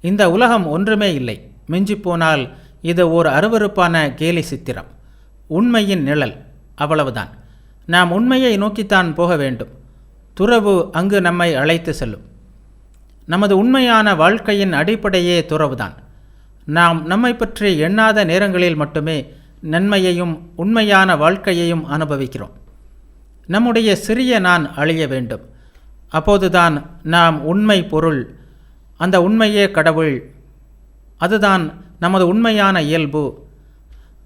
இந்த உலகம் ஒன்றுமே இல்லை, மிஞ்சிப்போனால் இது ஓர் அருவருப்பான கேலி சித்திரம், உண்மையின் நிழல், அவ்வளவுதான். நாம் உண்மையை நோக்கித்தான் போக வேண்டும். துறவு அங்கு நம்மை அழைத்து செல்லும். நமது உண்மையான வாழ்க்கையின் அடிப்படையே துறவுதான். நாம் நம்மை பற்றி எண்ணாத நேரங்களில் மட்டுமே நன்மையையும் உண்மையான வாழ்க்கையையும் அனுபவிக்கிறோம். நம்முடைய சிறிய நான் அழிய வேண்டும். அப்போதுதான் நாம் உண்மை பொருள், அந்த உண்மையே கடவுள், அதுதான் நமது உண்மையான இயல்பு.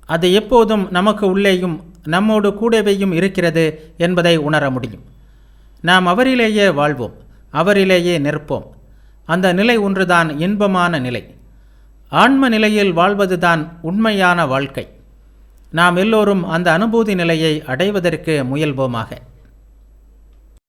அது எப்போதும் நமக்கு உள்ளேயும் நம்மோடு கூடவேயும் இருக்கிறது என்பதை உணர முடியும். நாம் அவரிலேயே வாழ்வோம், அவரிலேயே நிற்போம். அந்த நிலை ஒன்றுதான் இன்பமான நிலை. ஆன்ம நிலையில் வாழ்வதுதான் உண்மையான வாழ்க்கை. நாம் எல்லோரும் அந்த அனுபூதி நிலையை அடைவதற்கு முயல்வோமாக.